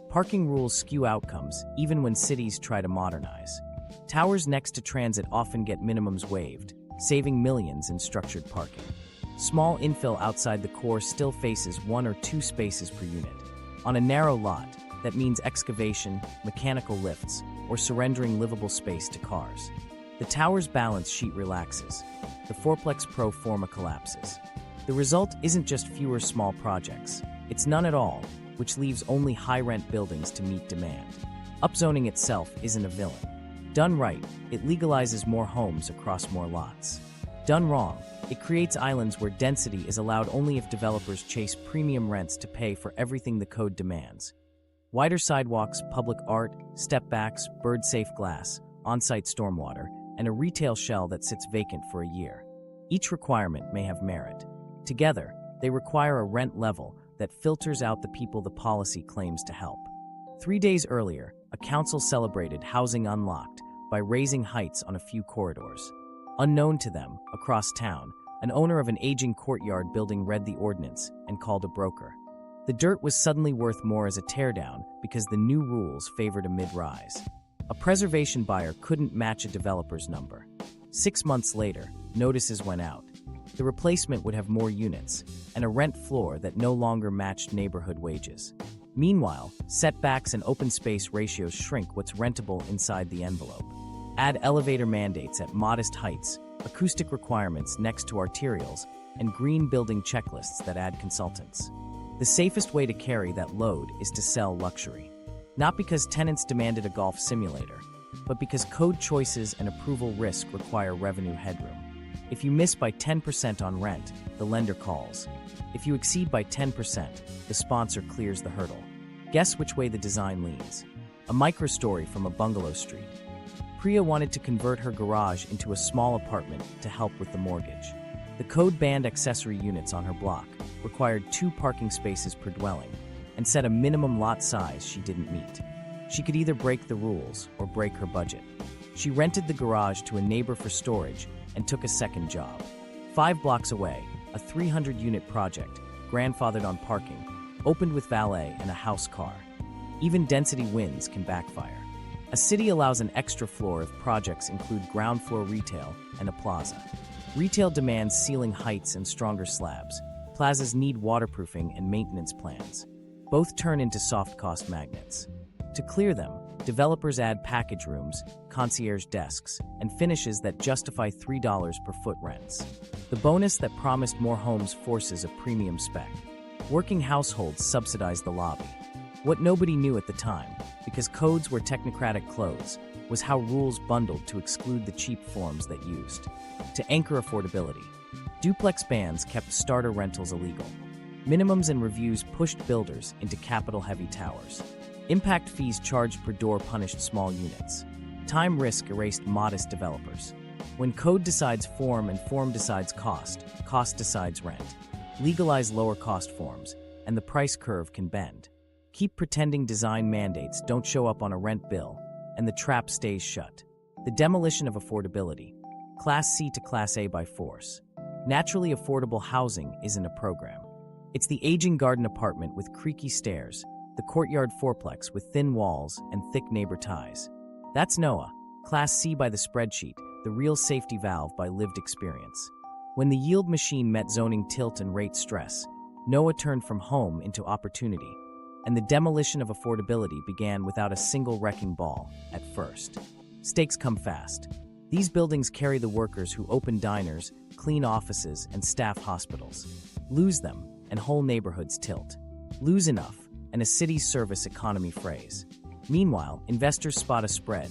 Parking rules skew outcomes even when cities try to modernize. Towers next to transit often get minimums waived, saving millions in structured parking. Small infill outside the core still faces 1 or 2 spaces per unit. On a narrow lot, that means excavation, mechanical lifts, or surrendering livable space to cars. The tower's balance sheet relaxes. The fourplex pro forma collapses. The result isn't just fewer small projects. It's none at all, which leaves only high-rent buildings to meet demand. Upzoning itself isn't a villain. Done right, it legalizes more homes across more lots. Done wrong, it creates islands where density is allowed only if developers chase premium rents to pay for everything the code demands. Wider sidewalks, public art, step-backs, bird-safe glass, on-site stormwater, and a retail shell that sits vacant for a year. Each requirement may have merit. Together, they require a rent level that filters out the people the policy claims to help. 3 days earlier, a council celebrated housing unlocked by raising heights on a few corridors. Unknown to them, across town, an owner of an aging courtyard building read the ordinance and called a broker. The dirt was suddenly worth more as a teardown because the new rules favored a mid-rise. A preservation buyer couldn't match a developer's number. 6 months later, notices went out. The replacement would have more units, and a rent floor that no longer matched neighborhood wages. Meanwhile, setbacks and open space ratios shrink what's rentable inside the envelope. Add elevator mandates at modest heights, acoustic requirements next to arterials, and green building checklists that add consultants. The safest way to carry that load is to sell luxury. Not because tenants demanded a golf simulator, but because code choices and approval risk require revenue headroom. If you miss by 10% on rent, the lender calls. If you exceed by 10%, the sponsor clears the hurdle. Guess which way the design leans. A microstory from a bungalow street. Priya wanted to convert her garage into a small apartment to help with the mortgage. The code banned accessory units on her block, required 2 parking spaces per dwelling, and set a minimum lot size she didn't meet. She could either break the rules or break her budget. She rented the garage to a neighbor for storage and took a second job. 5 blocks away, a 300-unit project, grandfathered on parking, opened with valet and a house car. Even density wins can backfire. A city allows an extra floor if projects include ground floor retail and a plaza. Retail demands ceiling heights and stronger slabs. Plazas need waterproofing and maintenance plans. Both turn into soft cost magnets. To clear them, developers add package rooms, concierge desks, and finishes that justify $3 per foot rents. The bonus that promised more homes forces a premium spec. Working households subsidize the lobby. What nobody knew at the time, because codes were technocratic clothes, was how rules bundled to exclude the cheap forms that used. To anchor affordability, duplex bans kept starter rentals illegal. Minimums and reviews pushed builders into capital-heavy towers. Impact fees charged per door punished small units. Time risk erased modest developers. When code decides form and form decides cost decides rent. Legalize lower-cost forms, and the price curve can bend. Keep pretending design mandates don't show up on a rent bill, and the trap stays shut. The demolition of affordability. Class C to Class A by force. Naturally affordable housing isn't a program. It's the aging garden apartment with creaky stairs, the courtyard fourplex with thin walls and thick neighbor ties. That's NOAA, Class C by the spreadsheet, the real safety valve by lived experience. When the yield machine met zoning tilt and rate stress, NOAA turned from home into opportunity, and the demolition of affordability began without a single wrecking ball at first. Stakes come fast. These buildings carry the workers who open diners, clean offices, and staff hospitals. Lose them, and whole neighborhoods tilt. Lose enough, and a city's service economy phrase. Meanwhile, investors spot a spread,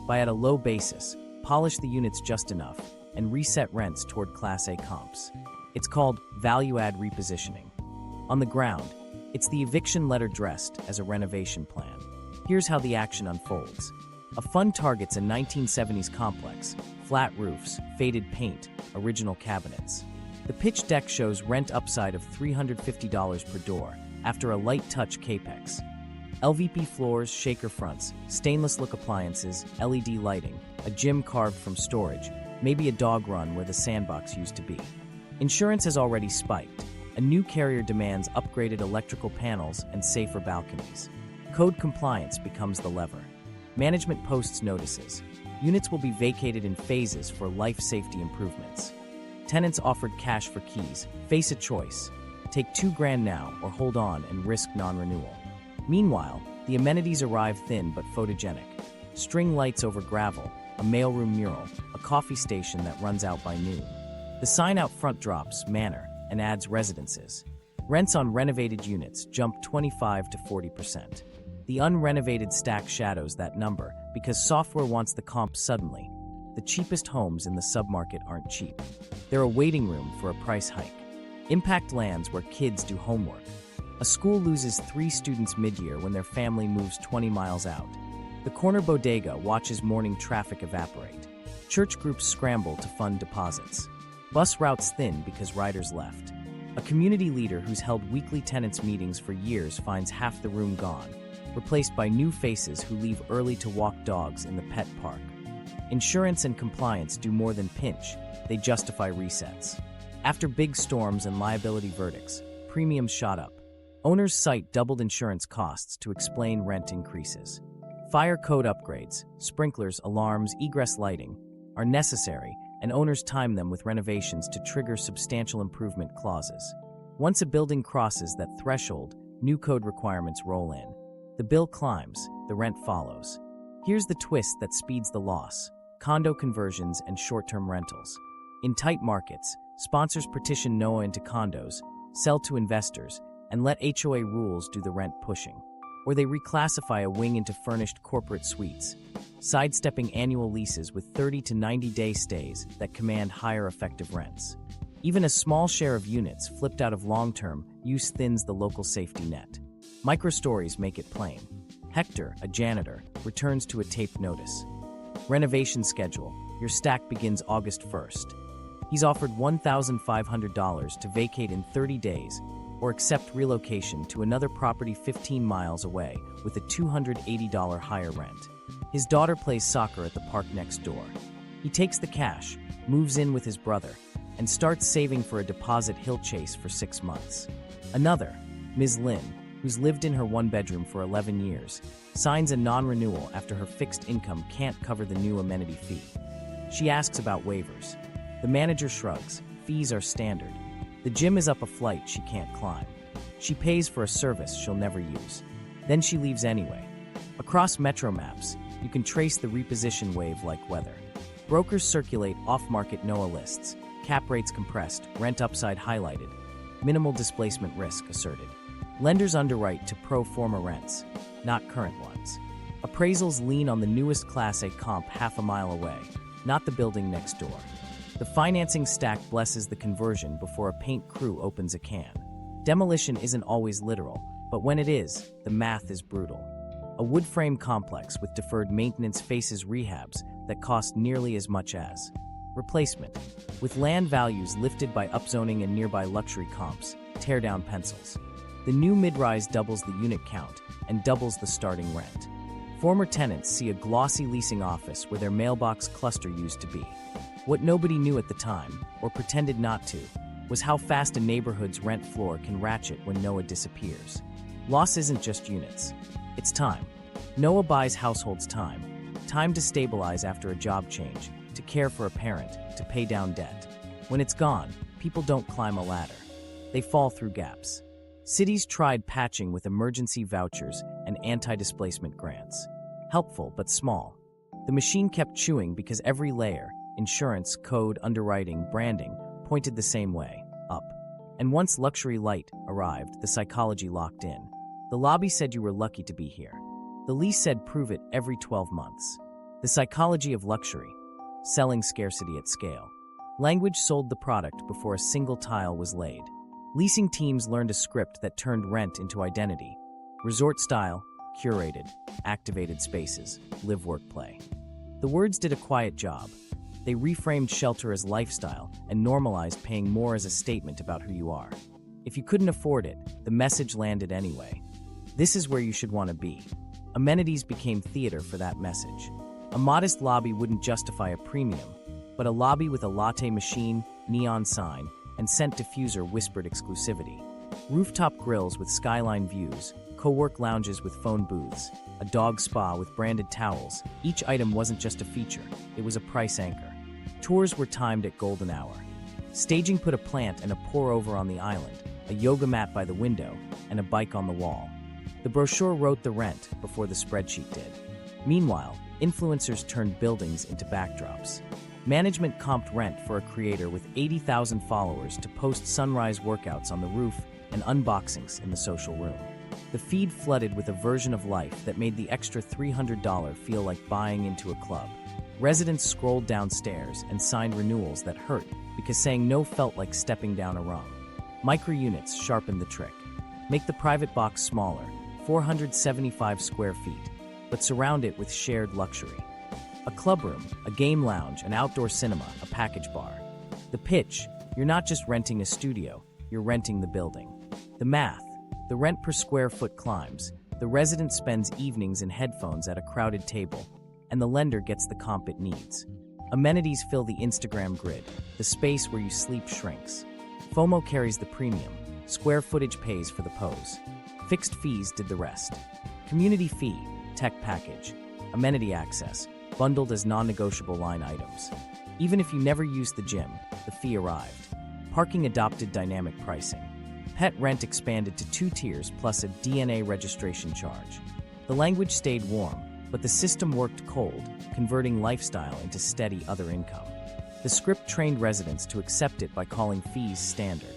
buy at a low basis, polish the units just enough, and reset rents toward Class A comps. It's called value-add repositioning. On the ground, it's the eviction letter dressed as a renovation plan. Here's how the action unfolds. A fund targets a 1970s complex, flat roofs, faded paint, original cabinets. The pitch deck shows rent upside of $350 per door after a light touch capex. LVP floors, shaker fronts, stainless look appliances, LED lighting, a gym carved from storage, maybe a dog run where the sandbox used to be. Insurance has already spiked. A new carrier demands upgraded electrical panels and safer balconies. Code compliance becomes the lever. Management posts notices. Units will be vacated in phases for life safety improvements. Tenants offered cash for keys. Face a choice. Take $2,000 now or hold on and risk non-renewal. Meanwhile, the amenities arrive thin but photogenic. String lights over gravel, a mailroom mural, a coffee station that runs out by noon. The sign out front drops manor and adds residences. Rents on renovated units jump 25 to 40%. The unrenovated stack shadows that number because software wants the comp suddenly. The cheapest homes in the submarket aren't cheap. They're a waiting room for a price hike. Impact lands where kids do homework. A school loses 3 students mid-year when their family moves 20 miles out. The corner bodega watches morning traffic evaporate. Church groups scramble to fund deposits. Bus routes thin because riders left. A community leader who's held weekly tenants meetings for years finds half the room gone, replaced by new faces who leave early to walk dogs in the pet park. Insurance and compliance do more than pinch, they justify resets. After big storms and liability verdicts, premiums shot up. Owners cite doubled insurance costs to explain rent increases. Fire code upgrades, sprinklers, alarms, egress lighting are necessary, and owners time them with renovations to trigger substantial improvement clauses. Once a building crosses that threshold, new code requirements roll in. The bill climbs, the rent follows. Here's the twist that speeds the loss: condo conversions and short-term rentals. In tight markets, sponsors petition NOAA into condos, sell to investors, and let HOA rules do the rent pushing. Or they reclassify a wing into furnished corporate suites, sidestepping annual leases with 30 to 90-day stays that command higher effective rents. Even a small share of units flipped out of long-term use thins the local safety net. Microstories make it plain. Hector, a janitor, returns to a taped notice. Renovation schedule. Your stack begins August 1st. He's offered $1,500 to vacate in 30 days or accept relocation to another property 15 miles away with a $280 higher rent. His daughter plays soccer at the park next door. He takes the cash, moves in with his brother, and starts saving for a deposit he'll chase for 6 months. Another, Ms. Lynn, who's lived in her one-bedroom for 11 years, signs a non-renewal after her fixed income can't cover the new amenity fee. She asks about waivers. The manager shrugs. Fees are standard. The gym is up a flight she can't climb. She pays for a service she'll never use. Then she leaves anyway. Across metro maps, you can trace the reposition wave like weather. Brokers circulate off-market NOAA lists, cap rates compressed, rent upside highlighted, minimal displacement risk asserted. Lenders underwrite to pro forma rents, not current ones. Appraisals lean on the newest Class A comp half a mile away, not the building next door. The financing stack blesses the conversion before a paint crew opens a can. Demolition isn't always literal, but when it is, the math is brutal. A wood frame complex with deferred maintenance faces rehabs that cost nearly as much as replacement. With land values lifted by upzoning and nearby luxury comps, tear down pencils. The new mid-rise doubles the unit count and doubles the starting rent. Former tenants see a glossy leasing office where their mailbox cluster used to be. What nobody knew at the time, or pretended not to, was how fast a neighborhood's rent floor can ratchet when NOAA disappears. Loss isn't just units. It's time. NOAA buys households time. Time to stabilize after a job change, to care for a parent, to pay down debt. When it's gone, people don't climb a ladder. They fall through gaps. Cities tried patching with emergency vouchers and anti-displacement grants. Helpful, but small. The machine kept chewing because every layer, insurance, code, underwriting, branding, pointed the same way, up. And once luxury light arrived, the psychology locked in. The lobby said you were lucky to be here. The lease said prove it every 12 months. The psychology of luxury, selling scarcity at scale. Language sold the product before a single tile was laid. Leasing teams learned a script that turned rent into identity. Resort style, curated, activated spaces, live, work, play. The words did a quiet job. They reframed shelter as lifestyle and normalized paying more as a statement about who you are. If you couldn't afford it, the message landed anyway. This is where you should want to be. Amenities became theater for that message. A modest lobby wouldn't justify a premium, but a lobby with a latte machine, neon sign, and scent diffuser whispered exclusivity. Rooftop grills with skyline views, co-work lounges with phone booths, a dog spa with branded towels. Each item wasn't just a feature, it was a price anchor. Tours were timed at golden hour. Staging put a plant and a pour-over on the island, a yoga mat by the window, and a bike on the wall. The brochure wrote the rent before the spreadsheet did. Meanwhile, influencers turned buildings into backdrops. Management comped rent for a creator with 80,000 followers to post sunrise workouts on the roof and unboxings in the social room. The feed flooded with a version of life that made the extra $300 feel like buying into a club. Residents scrolled downstairs and signed renewals that hurt because saying no felt like stepping down a rung. Micro-units sharpened the trick. Make the private box smaller, 475 square feet, but surround it with shared luxury. A clubroom, a game lounge, an outdoor cinema, a package bar. The pitch, you're not just renting a studio, you're renting the building. The math, the rent per square foot climbs, the resident spends evenings in headphones at a crowded table, and the lender gets the comp it needs. Amenities fill the Instagram grid, the space where you sleep shrinks. FOMO carries the premium, square footage pays for the pose. Fixed fees did the rest. Community fee, tech package, amenity access, bundled as non-negotiable line items. Even if you never used the gym, the fee arrived. Parking adopted dynamic pricing. Pet rent expanded to 2 tiers plus a DNA registration charge. The language stayed warm, but the system worked cold, converting lifestyle into steady other income. The script trained residents to accept it by calling fees standard.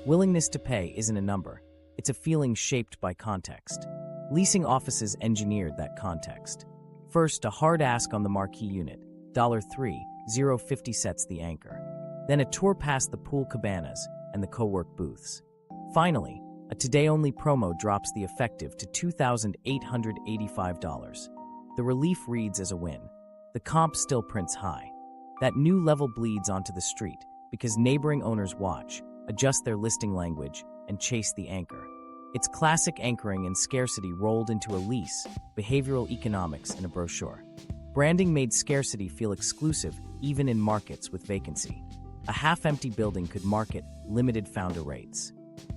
Willingness to pay isn't a number, it's a feeling shaped by context. Leasing offices engineered that context. First, a hard ask on the marquee unit, $3, 0.50 sets the anchor. Then a tour past the pool cabanas and the co-work booths. Finally, a today-only promo drops the effective to $2,885. The relief reads as a win. The comp still prints high. That new level bleeds onto the street because neighboring owners watch, adjust their listing language, and chase the anchor. It's classic anchoring and scarcity rolled into a lease, behavioral economics, and a brochure. Branding made scarcity feel exclusive even in markets with vacancy. A half-empty building could market limited founder rates.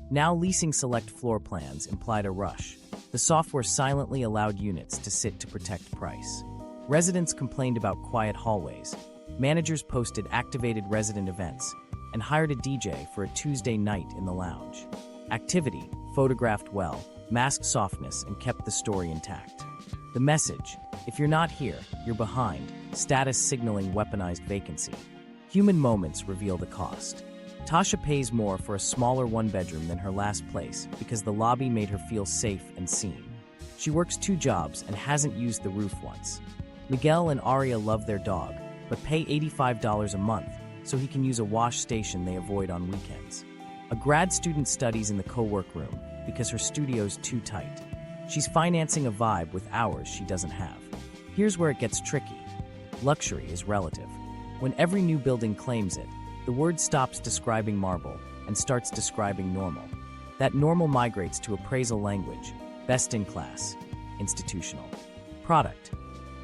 Now leasing select floor plans implied a rush. The software silently allowed units to sit to protect price. Residents complained about quiet hallways. Managers posted activated resident events and hired a DJ for a Tuesday night in the lounge. Activity, photographed well, masked softness, and kept the story intact. The message, if you're not here, you're behind, status signaling weaponized vacancy. Human moments reveal the cost. Tasha pays more for a smaller one-bedroom than her last place because the lobby made her feel safe and seen. She works 2 jobs and hasn't used the roof once. Miguel and Aria love their dog, but pay $85 a month so he can use a wash station they avoid on weekends. A grad student studies in the co-work room because her studio's too tight. She's financing a vibe with hours she doesn't have. Here's where it gets tricky. Luxury is relative. When every new building claims it, the word stops describing marble and starts describing normal. That normal migrates to appraisal language, best in class, institutional. Product,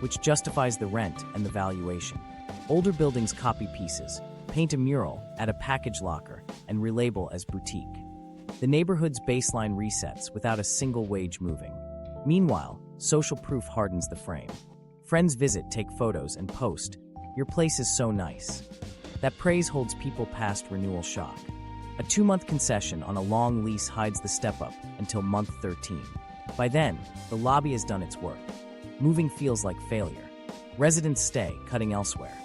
which justifies the rent and the valuation. Older buildings copy pieces, paint a mural, add a package locker, and relabel as boutique. The neighborhood's baseline resets without a single wage moving. Meanwhile, social proof hardens the frame. Friends visit, take photos, and post, "Your place is so nice." That praise holds people past renewal shock. A 2-month concession on a long lease hides the step-up until month 13. By then, the lobby has done its work. Moving feels like failure. Residents stay, cutting elsewhere.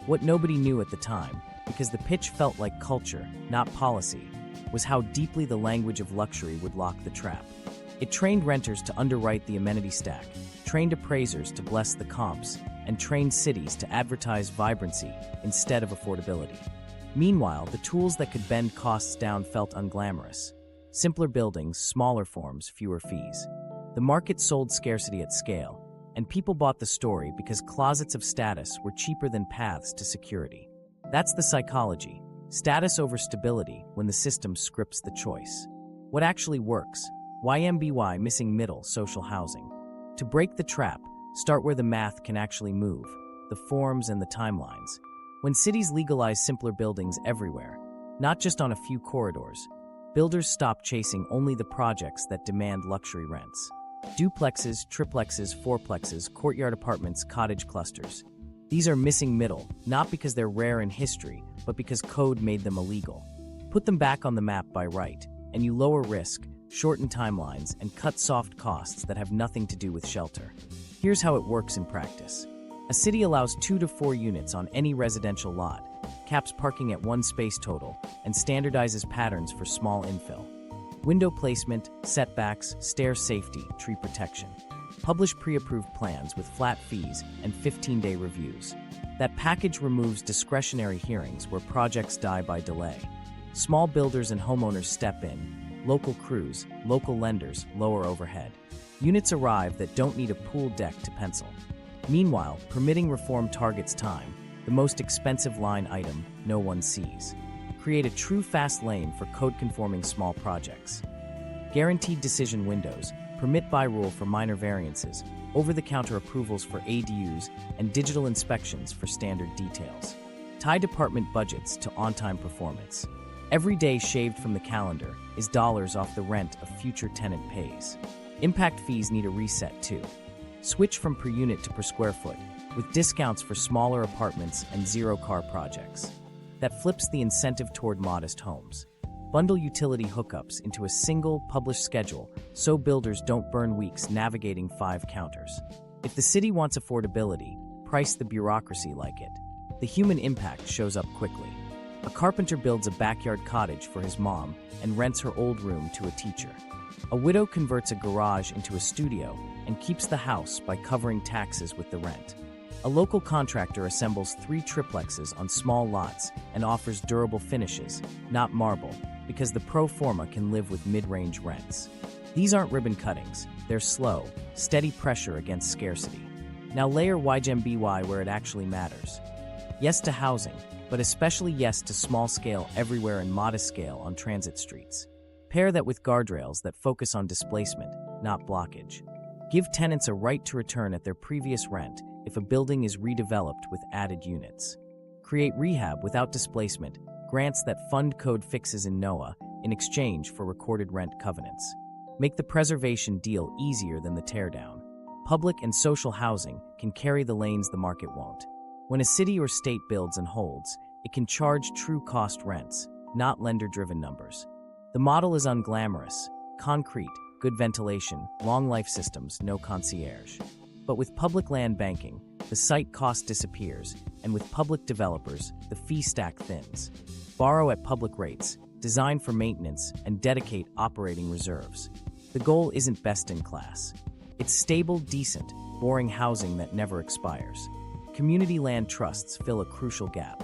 What nobody knew at the time, because the pitch felt like culture, not policy, was how deeply the language of luxury would lock the trap. It trained renters to underwrite the amenity stack, trained appraisers to bless the comps, and trained cities to advertise vibrancy instead of affordability. Meanwhile, the tools that could bend costs down felt unglamorous. Simpler buildings, smaller forms, fewer fees. The market sold scarcity at scale, and people bought the story because closets of status were cheaper than paths to security. That's the psychology. Status over stability when the system scripts the choice. What actually works? YIMBY, missing middle, social housing. To break the trap, start where the math can actually move, the forms and the timelines. When cities legalize simpler buildings everywhere, not just on a few corridors, builders stop chasing only the projects that demand luxury rents. Duplexes, triplexes, fourplexes, courtyard apartments, cottage clusters. These are missing middle, not because they're rare in history, but because code made them illegal. Put them back on the map by right, and you lower risk, shorten timelines, and cut soft costs that have nothing to do with shelter. Here's how it works in practice. A city allows 2 to 4 units on any residential lot, caps parking at 1 space total, and standardizes patterns for small infill. Window placement, setbacks, stair safety, tree protection. Publish pre-approved plans with flat fees and 15-day reviews. That package removes discretionary hearings where projects die by delay. Small builders and homeowners step in, local crews, local lenders, lower overhead. Units arrive that don't need a pool deck to pencil. Meanwhile, permitting reform targets time, the most expensive line item no one sees. Create a true fast lane for code-conforming small projects. Guaranteed decision windows, permit by rule for minor variances, over-the-counter approvals for ADUs, and digital inspections for standard details. Tie department budgets to on-time performance. Every day shaved from the calendar is dollars off the rent a future tenant pays. Impact fees need a reset too. Switch from per unit to per square foot, with discounts for smaller apartments and zero-car projects. That flips the incentive toward modest homes. Bundle utility hookups into a single, published schedule so builders don't burn weeks navigating 5 counters. If the city wants affordability, price the bureaucracy like it. The human impact shows up quickly. A carpenter builds a backyard cottage for his mom and rents her old room to a teacher. A widow converts a garage into a studio and keeps the house by covering taxes with the rent. A local contractor assembles 3 triplexes on small lots and offers durable finishes, not marble, because the pro forma can live with mid-range rents. These aren't ribbon cuttings, they're slow, steady pressure against scarcity. Now layer YIMBY where it actually matters. Yes to housing, but especially yes to small scale everywhere and modest scale on transit streets. Pair that with guardrails that focus on displacement, not blockage. Give tenants a right to return at their previous rent if a building is redeveloped with added units. Create rehab without displacement, grants that fund code fixes in NOAA in exchange for recorded rent covenants. Make the preservation deal easier than the teardown. Public and social housing can carry the lanes the market won't. When a city or state builds and holds, it can charge true cost rents, not lender-driven numbers. The model is unglamorous, concrete, good ventilation, long life systems, no concierge. But with public land banking, the site cost disappears, and with public developers, the fee stack thins. Borrow at public rates, design for maintenance, and dedicate operating reserves. The goal isn't best in class. It's stable, decent, boring housing that never expires. Community land trusts fill a crucial gap.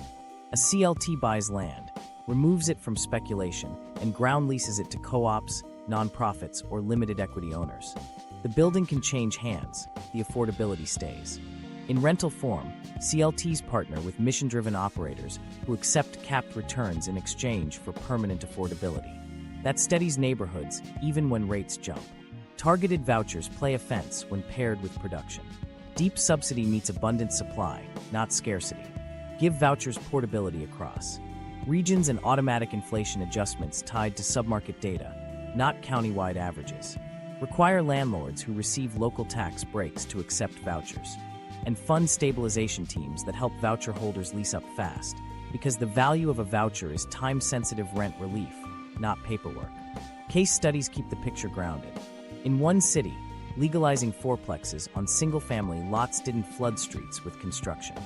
A CLT buys land, removes it from speculation, and ground leases it to co-ops, nonprofits, or limited equity owners. The building can change hands, the affordability stays. In rental form, CLTs partner with mission-driven operators who accept capped returns in exchange for permanent affordability. That steadies neighborhoods even when rates jump. Targeted vouchers play offense when paired with production. Deep subsidy meets abundant supply, not scarcity. Give vouchers portability across regions and automatic inflation adjustments tied to submarket data, not countywide averages. Require landlords who receive local tax breaks to accept vouchers. And fund stabilization teams that help voucher holders lease up fast, because the value of a voucher is time-sensitive rent relief, not paperwork. Case studies keep the picture grounded. In one city, legalizing fourplexes on single-family lots didn't flood streets with construction.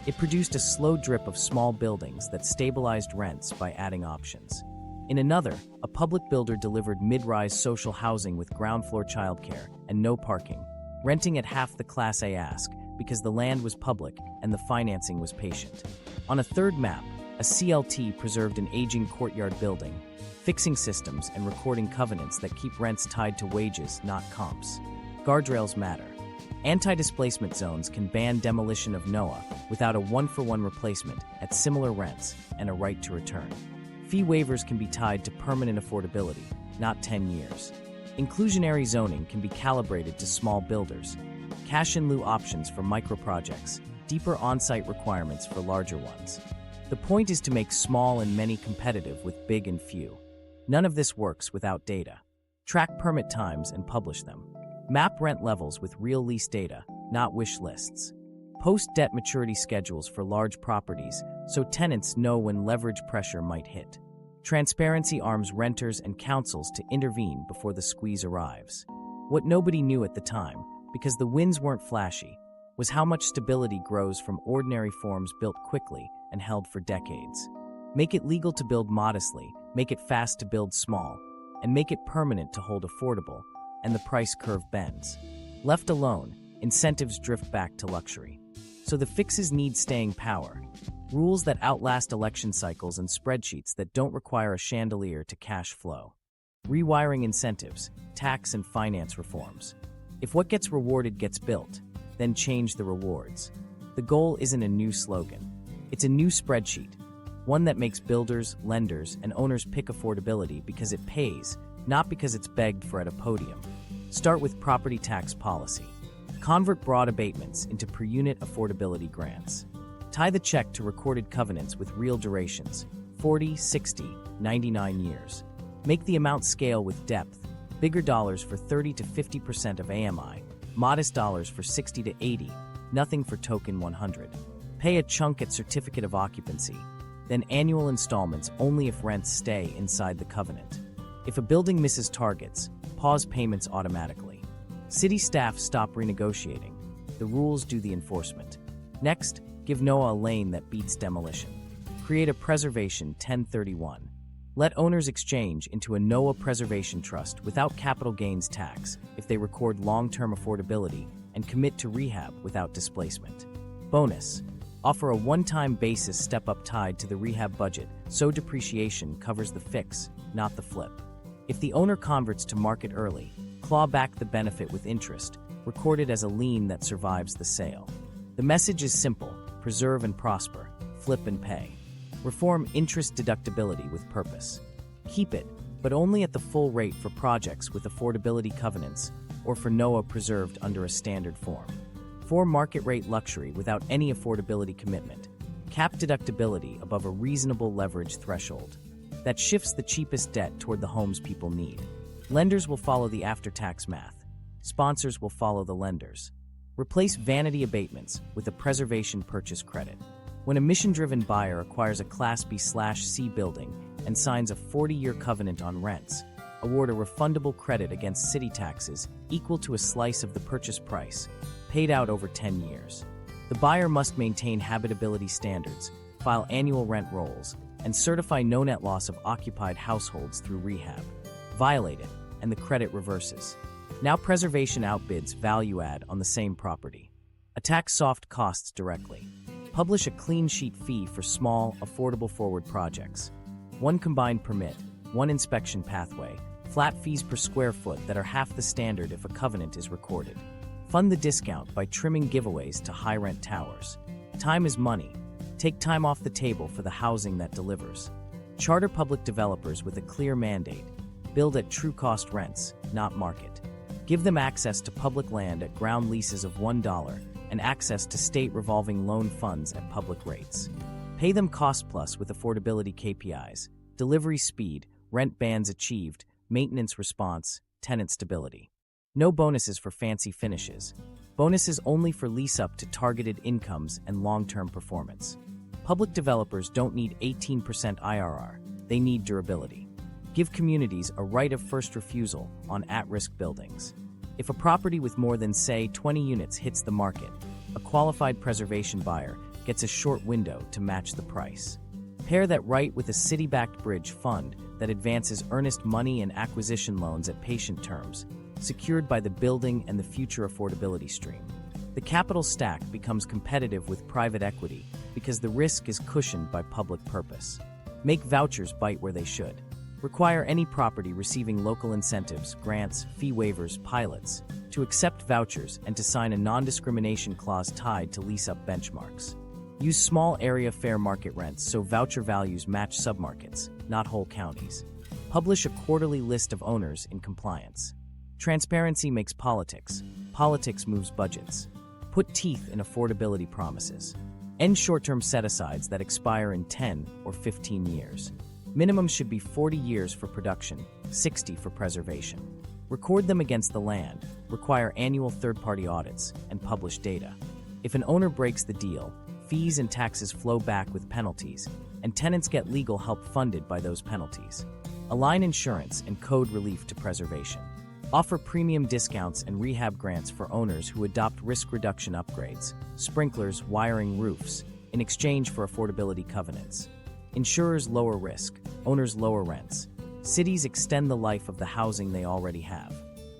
It produced a slow drip of small buildings that stabilized rents by adding options. In another, a public builder delivered mid-rise social housing with ground-floor childcare and no parking, renting at half the Class A ask because the land was public and the financing was patient. On a third map, a CLT preserved an aging courtyard building, fixing systems and recording covenants that keep rents tied to wages, not comps. Guardrails matter. Anti-displacement zones can ban demolition of NOAA without a one-for-one replacement at similar rents and a right to return. Fee waivers can be tied to permanent affordability, not 10 years. Inclusionary zoning can be calibrated to small builders. Cash-in-lieu options for micro-projects, deeper on-site requirements for larger ones. The point is to make small and many competitive with big and few. None of this works without data. Track permit times and publish them. Map rent levels with real lease data, not wish lists. Post debt maturity schedules for large properties so tenants know when leverage pressure might hit. Transparency arms renters and councils to intervene before the squeeze arrives. What nobody knew at the time, because the wins weren't flashy, was how much stability grows from ordinary forms built quickly and held for decades. Make it legal to build modestly, make it fast to build small, and make it permanent to hold affordable, and the price curve bends. Left alone, incentives drift back to luxury. So the fixes need staying power. Rules that outlast election cycles and spreadsheets that don't require a chandelier to cash flow. Rewiring incentives, tax and finance reforms. If what gets rewarded gets built, then change the rewards. The goal isn't a new slogan. It's a new spreadsheet. One that makes builders, lenders, and owners pick affordability because it pays, not because it's begged for at a podium. Start with property tax policy. Convert broad abatements into per-unit affordability grants. Tie the check to recorded covenants with real durations, 40, 60, 99 years. Make the amount scale with depth, bigger dollars for 30 to 50% of AMI, modest dollars for 60 to 80, nothing for token 100. Pay a chunk at certificate of occupancy, then annual installments only if rents stay inside the covenant. If a building misses targets, pause payments automatically. City staff stop renegotiating. The rules do the enforcement. Next, give NOAA a lane that beats demolition. Create a preservation 1031. Let owners exchange into a NOAA preservation trust without capital gains tax if they record long-term affordability and commit to rehab without displacement. Bonus. Offer a one-time basis step-up tied to the rehab budget so depreciation covers the fix, not the flip. If the owner converts to market early, claw back the benefit with interest, recorded as a lien that survives the sale. The message is simple: preserve and prosper, flip and pay. Reform interest deductibility with purpose. Keep it, but only at the full rate for projects with affordability covenants or for NOAA preserved under a standard form. For market rate luxury without any affordability commitment. Cap deductibility above a reasonable leverage threshold. That shifts the cheapest debt toward the homes people need. Lenders will follow the after-tax math. Sponsors will follow the lenders. Replace vanity abatements with a preservation purchase credit. When a mission-driven buyer acquires a Class B/C building and signs a 40-year covenant on rents, award a refundable credit against city taxes equal to a slice of the purchase price, paid out over 10 years. The buyer must maintain habitability standards, file annual rent rolls, and certify no net loss of occupied households through rehab. Violate it, and the credit reverses. Now preservation outbids value add on the same property. Attack soft costs directly. Publish a clean sheet fee for small, affordable forward projects. One combined permit, one inspection pathway, flat fees per square foot that are half the standard if a covenant is recorded. Fund the discount by trimming giveaways to high-rent towers. Time is money. Take time off the table for the housing that delivers. Charter public developers with a clear mandate. Build at true cost rents, not market. Give them access to public land at ground leases of $1 and access to state revolving loan funds at public rates. Pay them cost plus with affordability KPIs, delivery speed, rent bands achieved, maintenance response, tenant stability. No bonuses for fancy finishes. Bonuses only for lease up to targeted incomes and long-term performance. Public developers don't need 18% IRR, they need durability. Give communities a right of first refusal on at-risk buildings. If a property with more than, say, 20 units hits the market, a qualified preservation buyer gets a short window to match the price. Pair that right with a city-backed bridge fund that advances earnest money and acquisition loans at patient terms, secured by the building and the future affordability stream. The capital stack becomes competitive with private equity because the risk is cushioned by public purpose. Make vouchers bite where they should. Require any property receiving local incentives, grants, fee waivers, pilots, to accept vouchers and to sign a non-discrimination clause tied to lease-up benchmarks. Use small area fair market rents so voucher values match submarkets, not whole counties. Publish a quarterly list of owners in compliance. Transparency makes politics. Politics moves budgets. Put teeth in affordability promises. End short-term set-asides that expire in 10 or 15 years. Minimum should be 40 years for production, 60 for preservation. Record them against the land, require annual third-party audits, and publish data. If an owner breaks the deal, fees and taxes flow back with penalties, and tenants get legal help funded by those penalties. Align insurance and code relief to preservation. Offer premium discounts and rehab grants for owners who adopt risk reduction upgrades, sprinklers, wiring, roofs, in exchange for affordability covenants. Insurers lower risk, owners lower rents. Cities extend the life of the housing they already have.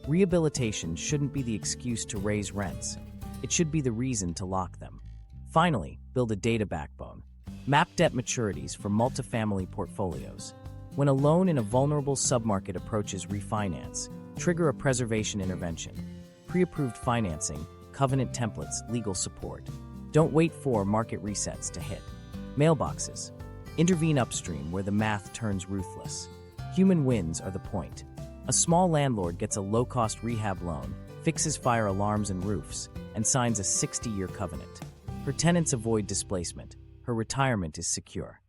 Rehabilitation shouldn't be the excuse to raise rents. It should be the reason to lock them. Finally, build a data backbone. Map debt maturities for multifamily portfolios. When a loan in a vulnerable submarket approaches refinance, trigger a preservation intervention. Pre-approved financing, covenant templates, legal support. Don't wait for market resets to hit. Mailboxes. Intervene upstream where the math turns ruthless. Human wins are the point. A small landlord gets a low-cost rehab loan, fixes fire alarms and roofs, and signs a 60-year covenant. Her tenants avoid displacement. Her retirement is secure.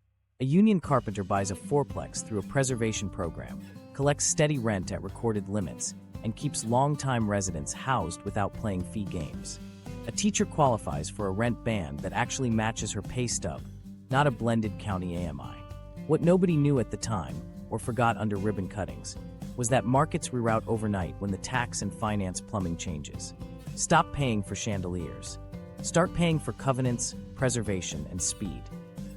A union carpenter buys a fourplex through a preservation program, collects steady rent at recorded limits, and keeps long-time residents housed without playing fee games. A teacher qualifies for a rent band that actually matches her pay stub, not a blended county AMI. What nobody knew at the time, or forgot under ribbon cuttings, was that markets reroute overnight when the tax and finance plumbing changes. Stop paying for chandeliers. Start paying for covenants, preservation, and speed.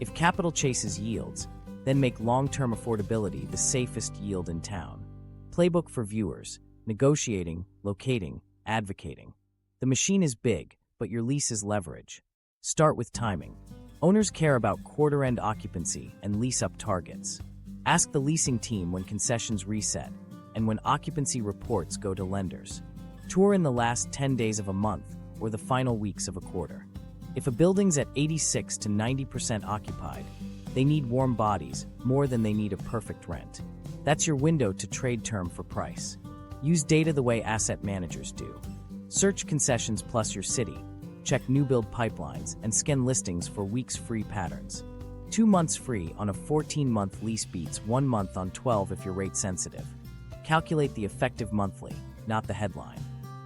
If capital chases yields, then make long-term affordability the safest yield in town. Playbook for viewers: negotiating, locating, advocating. The machine is big, but your lease is leverage. Start with timing. Owners care about quarter-end occupancy and lease-up targets. Ask the leasing team when concessions reset and when occupancy reports go to lenders. Tour in the last 10 days of a month or the final weeks of a quarter. If a building's at 86 to 90% occupied, they need warm bodies more than they need a perfect rent. That's your window to trade term for price. Use data the way asset managers do. Search concessions plus your city, check new build pipelines, and scan listings for weeks free patterns. 2 months free on a 14-month lease beats 1 month on 12 if you're rate sensitive. Calculate the effective monthly, not the headline.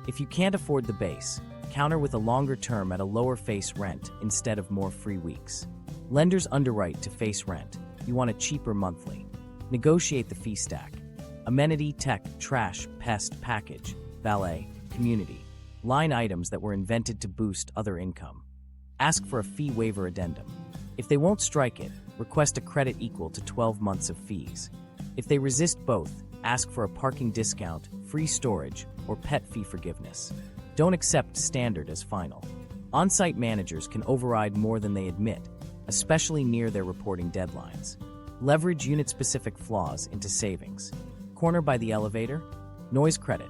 If you can't afford the base, counter with a longer term at a lower face rent instead of more free weeks. Lenders underwrite to face rent. You want a cheaper monthly. Negotiate the fee stack. Amenity, tech, trash, pest, package, valet, community. Line items that were invented to boost other income. Ask for a fee waiver addendum. If they won't strike it, request a credit equal to 12 months of fees. If they resist both, ask for a parking discount, free storage, or pet fee forgiveness. Don't accept standard as final. On-site managers can override more than they admit, especially near their reporting deadlines. Leverage unit-specific flaws into savings. Corner by the elevator? Noise credit.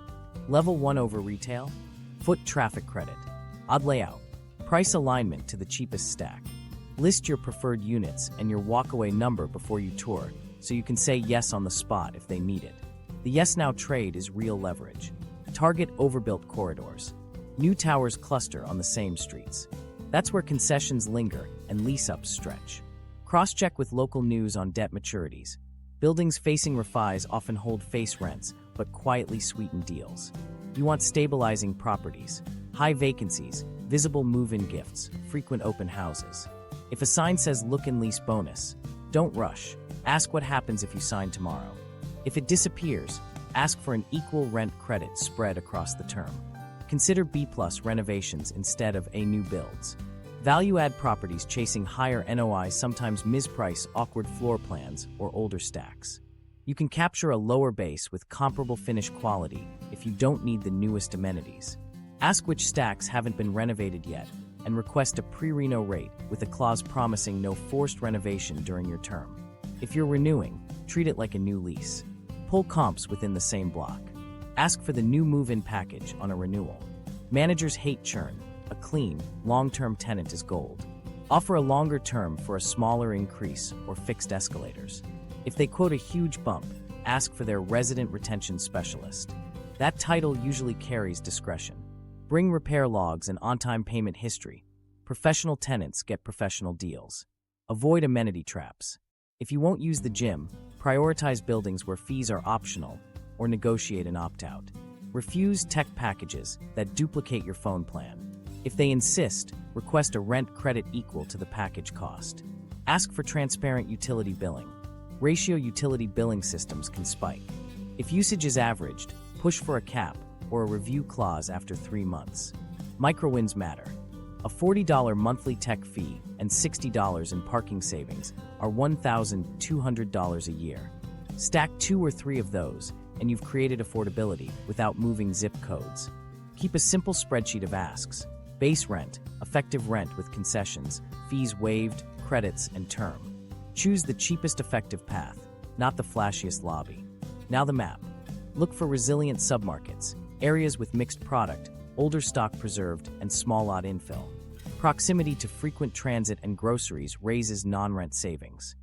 Level 1 over retail? Foot traffic credit. Odd layout. Price alignment to the cheapest stack. List your preferred units and your walkaway number before you tour, so you can say yes on the spot if they need it. The Yes Now trade is real leverage. Target overbuilt corridors. New towers cluster on the same streets. That's where concessions linger and lease-ups stretch. Cross-check with local news on debt maturities. Buildings facing refis often hold face rents, but quietly sweeten deals. You want stabilizing properties, high vacancies, visible move-in gifts, frequent open houses. If a sign says look and lease bonus, don't rush. Ask what happens if you sign tomorrow. If it disappears, ask for an equal rent credit spread across the term. Consider B+ renovations instead of A new builds. Value-add properties chasing higher NOI sometimes misprice awkward floor plans or older stacks. You can capture a lower base with comparable finish quality if you don't need the newest amenities. Ask which stacks haven't been renovated yet and request a pre-reno rate with a clause promising no forced renovation during your term. If you're renewing, treat it like a new lease. Pull comps within the same block. Ask for the new move-in package on a renewal. Managers hate churn. A clean, long-term tenant is gold. Offer a longer term for a smaller increase or fixed escalators. If they quote a huge bump, ask for their resident retention specialist. That title usually carries discretion. Bring repair logs and on-time payment history. Professional tenants get professional deals. Avoid amenity traps. If you won't use the gym, prioritize buildings where fees are optional or negotiate an opt-out. Refuse tech packages that duplicate your phone plan. If they insist, request a rent credit equal to the package cost. Ask for transparent utility billing. Ratio utility billing systems can spike. If usage is averaged, push for a cap or a review clause after 3 months. Micro-wins matter. A $40 monthly tech fee and $60 in parking savings are $1,200 a year. Stack 2 or 3 of those, and you've created affordability without moving zip codes. Keep a simple spreadsheet of asks: base rent, effective rent with concessions, fees waived, credits, and term. Choose the cheapest effective path, not the flashiest lobby. Now the map. Look for resilient submarkets, areas with mixed product, older stock preserved, and small lot infill. Proximity to frequent transit and groceries raises non-rent savings.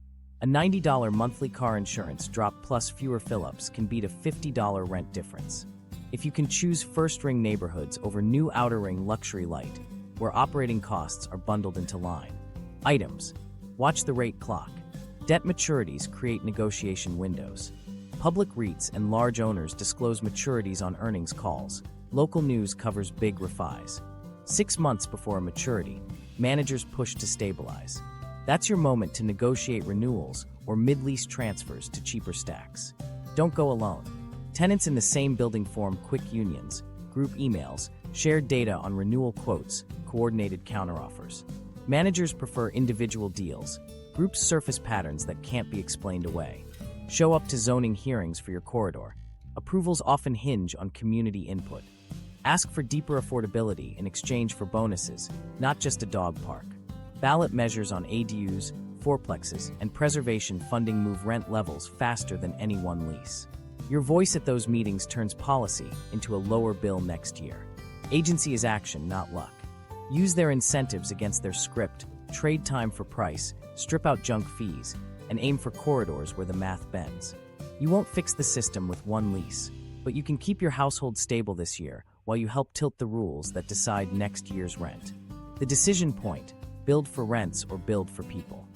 A $90 monthly car insurance drop plus fewer fill-ups can beat a $50 rent difference. If you can choose first-ring neighborhoods over new outer-ring luxury light, where operating costs are bundled into line. Items. Watch the rate clock. Debt maturities create negotiation windows. Public REITs and large owners disclose maturities on earnings calls. Local news covers big refis. 6 months before a maturity, managers push to stabilize. That's your moment to negotiate renewals or mid-lease transfers to cheaper stacks. Don't go alone. Tenants in the same building form quick unions, group emails, shared data on renewal quotes, coordinated counteroffers. Managers prefer individual deals. Groups surface patterns that can't be explained away. Show up to zoning hearings for your corridor. Approvals often hinge on community input. Ask for deeper affordability in exchange for bonuses, not just a dog park. Ballot measures on ADUs, fourplexes, and preservation funding move rent levels faster than any one lease. Your voice at those meetings turns policy into a lower bill next year. Agency is action, not luck. Use their incentives against their script, trade time for price, strip out junk fees, and aim for corridors where the math bends. You won't fix the system with one lease, but you can keep your household stable this year while you help tilt the rules that decide next year's rent. The decision point: build for rents or build for people.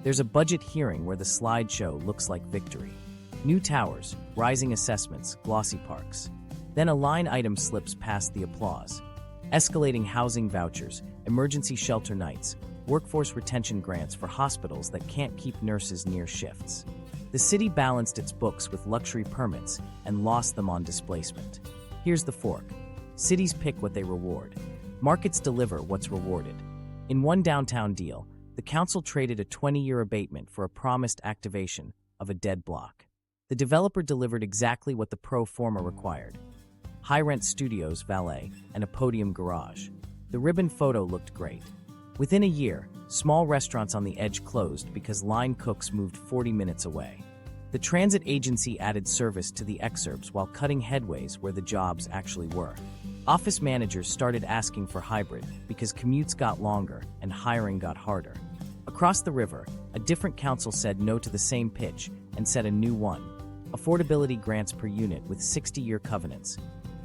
There's a budget hearing where the slideshow looks like victory. New towers, rising assessments, glossy parks. Then a line item slips past the applause. Escalating housing vouchers, emergency shelter nights, workforce retention grants for hospitals that can't keep nurses near shifts. The city balanced its books with luxury permits and lost them on displacement. Here's the fork. Cities pick what they reward. Markets deliver what's rewarded. In one downtown deal, the council traded a 20-year abatement for a promised activation of a dead block. The developer delivered exactly what the pro forma required: high-rent studios, valet, and a podium garage. The ribbon photo looked great. Within a year, small restaurants on the edge closed because line cooks moved 40 minutes away. The transit agency added service to the exurbs while cutting headways where the jobs actually were. Office managers started asking for hybrid because commutes got longer and hiring got harder. Across the river, a different council said no to the same pitch and set a new one: affordability grants per unit with 60-year covenants,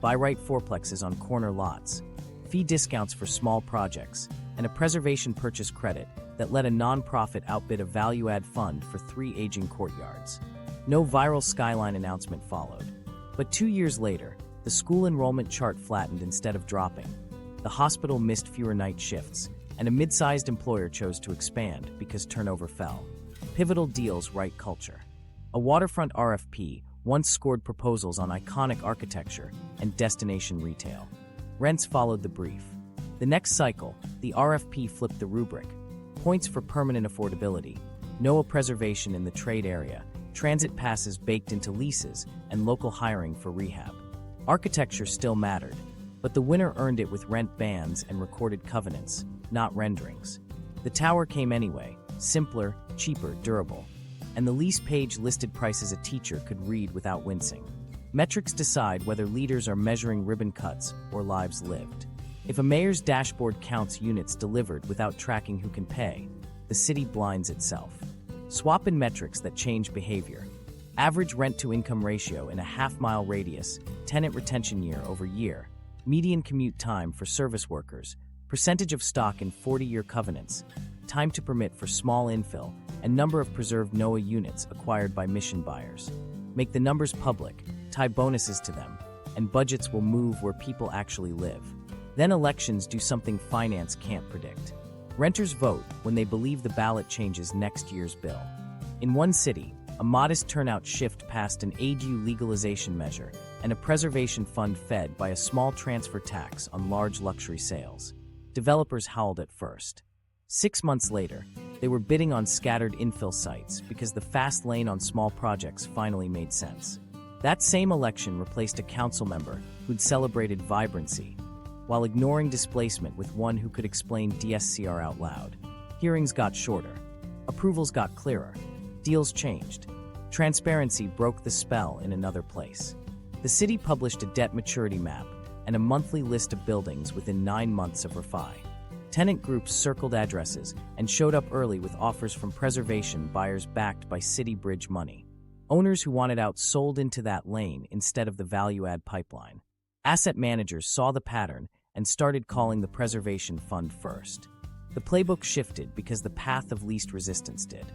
buy right fourplexes on corner lots, fee discounts for small projects, and a preservation purchase credit that let a nonprofit outbid a value-add fund for 3 aging courtyards. No viral skyline announcement followed. But 2 years later, the school enrollment chart flattened instead of dropping. The hospital missed fewer night shifts, and a mid-sized employer chose to expand because turnover fell. Pivotal deals right culture. A waterfront RFP once scored proposals on iconic architecture and destination retail. Rents followed the brief. The next cycle, the RFP flipped the rubric. Points for permanent affordability, NOAA preservation in the trade area, transit passes baked into leases, and local hiring for rehab. Architecture still mattered, but the winner earned it with rent bans and recorded covenants, not renderings. The tower came anyway, simpler, cheaper, durable, and the lease page listed prices a teacher could read without wincing. Metrics decide whether leaders are measuring ribbon cuts or lives lived. If a mayor's dashboard counts units delivered without tracking who can pay, the city blinds itself. Swap in metrics that change behavior. Average rent-to-income ratio in a half-mile radius, tenant retention year over year, median commute time for service workers, percentage of stock in 40-year covenants, time to permit for small infill, and number of preserved NOAA units acquired by mission buyers. Make the numbers public, tie bonuses to them, and budgets will move where people actually live. Then elections do something finance can't predict. Renters vote when they believe the ballot changes next year's bill. In one city, a modest turnout shift passed an ADU legalization measure and a preservation fund fed by a small transfer tax on large luxury sales. Developers howled at first. 6 months later, they were bidding on scattered infill sites because the fast lane on small projects finally made sense. That same election replaced a council member who'd celebrated vibrancy, while ignoring displacement with one who could explain DSCR out loud. Hearings got shorter. Approvals got clearer. Deals changed. Transparency broke the spell in another place. The city published a debt maturity map and a monthly list of buildings within 9 months of refi. Tenant groups circled addresses and showed up early with offers from preservation buyers backed by city bridge money. Owners who wanted out sold into that lane instead of the value-add pipeline. Asset managers saw the pattern and started calling the preservation fund first. The playbook shifted because the path of least resistance did.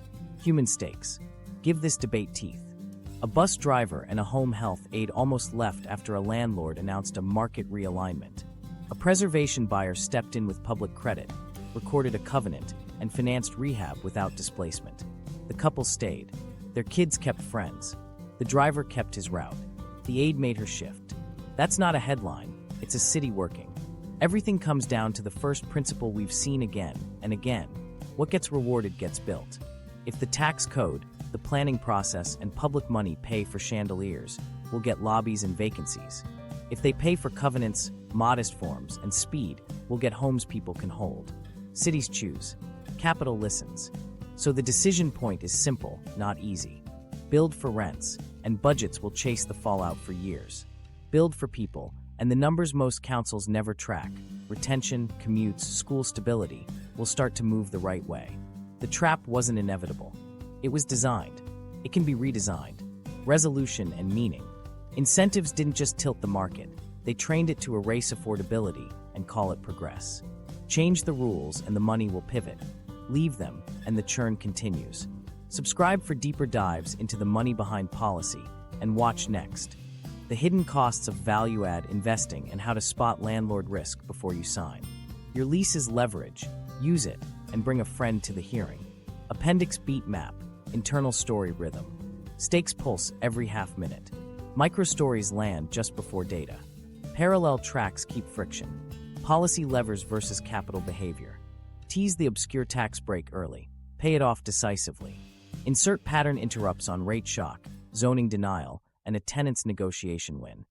Human stakes. Give this debate teeth. A bus driver and a home health aide almost left after a landlord announced a market realignment. A preservation buyer stepped in with public credit, recorded a covenant, and financed rehab without displacement. The couple stayed. Their kids kept friends. The driver kept his route. The aide made her shift. That's not a headline, it's a city working. Everything comes down to the first principle we've seen again and again. What gets rewarded gets built. If the tax code, the planning process, and public money pay for chandeliers, we'll get lobbies and vacancies. If they pay for covenants, modest forms, and speed, we'll get homes people can hold. Cities choose. Capital listens. So the decision point is simple, not easy. Build for rents, and budgets will chase the fallout for years. Build for people, and the numbers most councils never track, retention, commutes, school stability, will start to move the right way. The trap wasn't inevitable. It was designed. It can be redesigned. Resolution and meaning. Incentives didn't just tilt the market. They trained it to erase affordability and call it progress. Change the rules and the money will pivot. Leave them and the churn continues. Subscribe for deeper dives into the money behind policy and watch next. The hidden costs of value-add investing and how to spot landlord risk before you sign. Your lease is leverage. Use it and bring a friend to the hearing. Appendix beat map. Internal story rhythm. Stakes pulse every half minute. Microstories land just before data. Parallel tracks keep friction. Policy levers versus capital behavior. Tease the obscure tax break early. Pay it off decisively. Insert pattern interrupts on rate shock, zoning denial, and a tenant's negotiation win.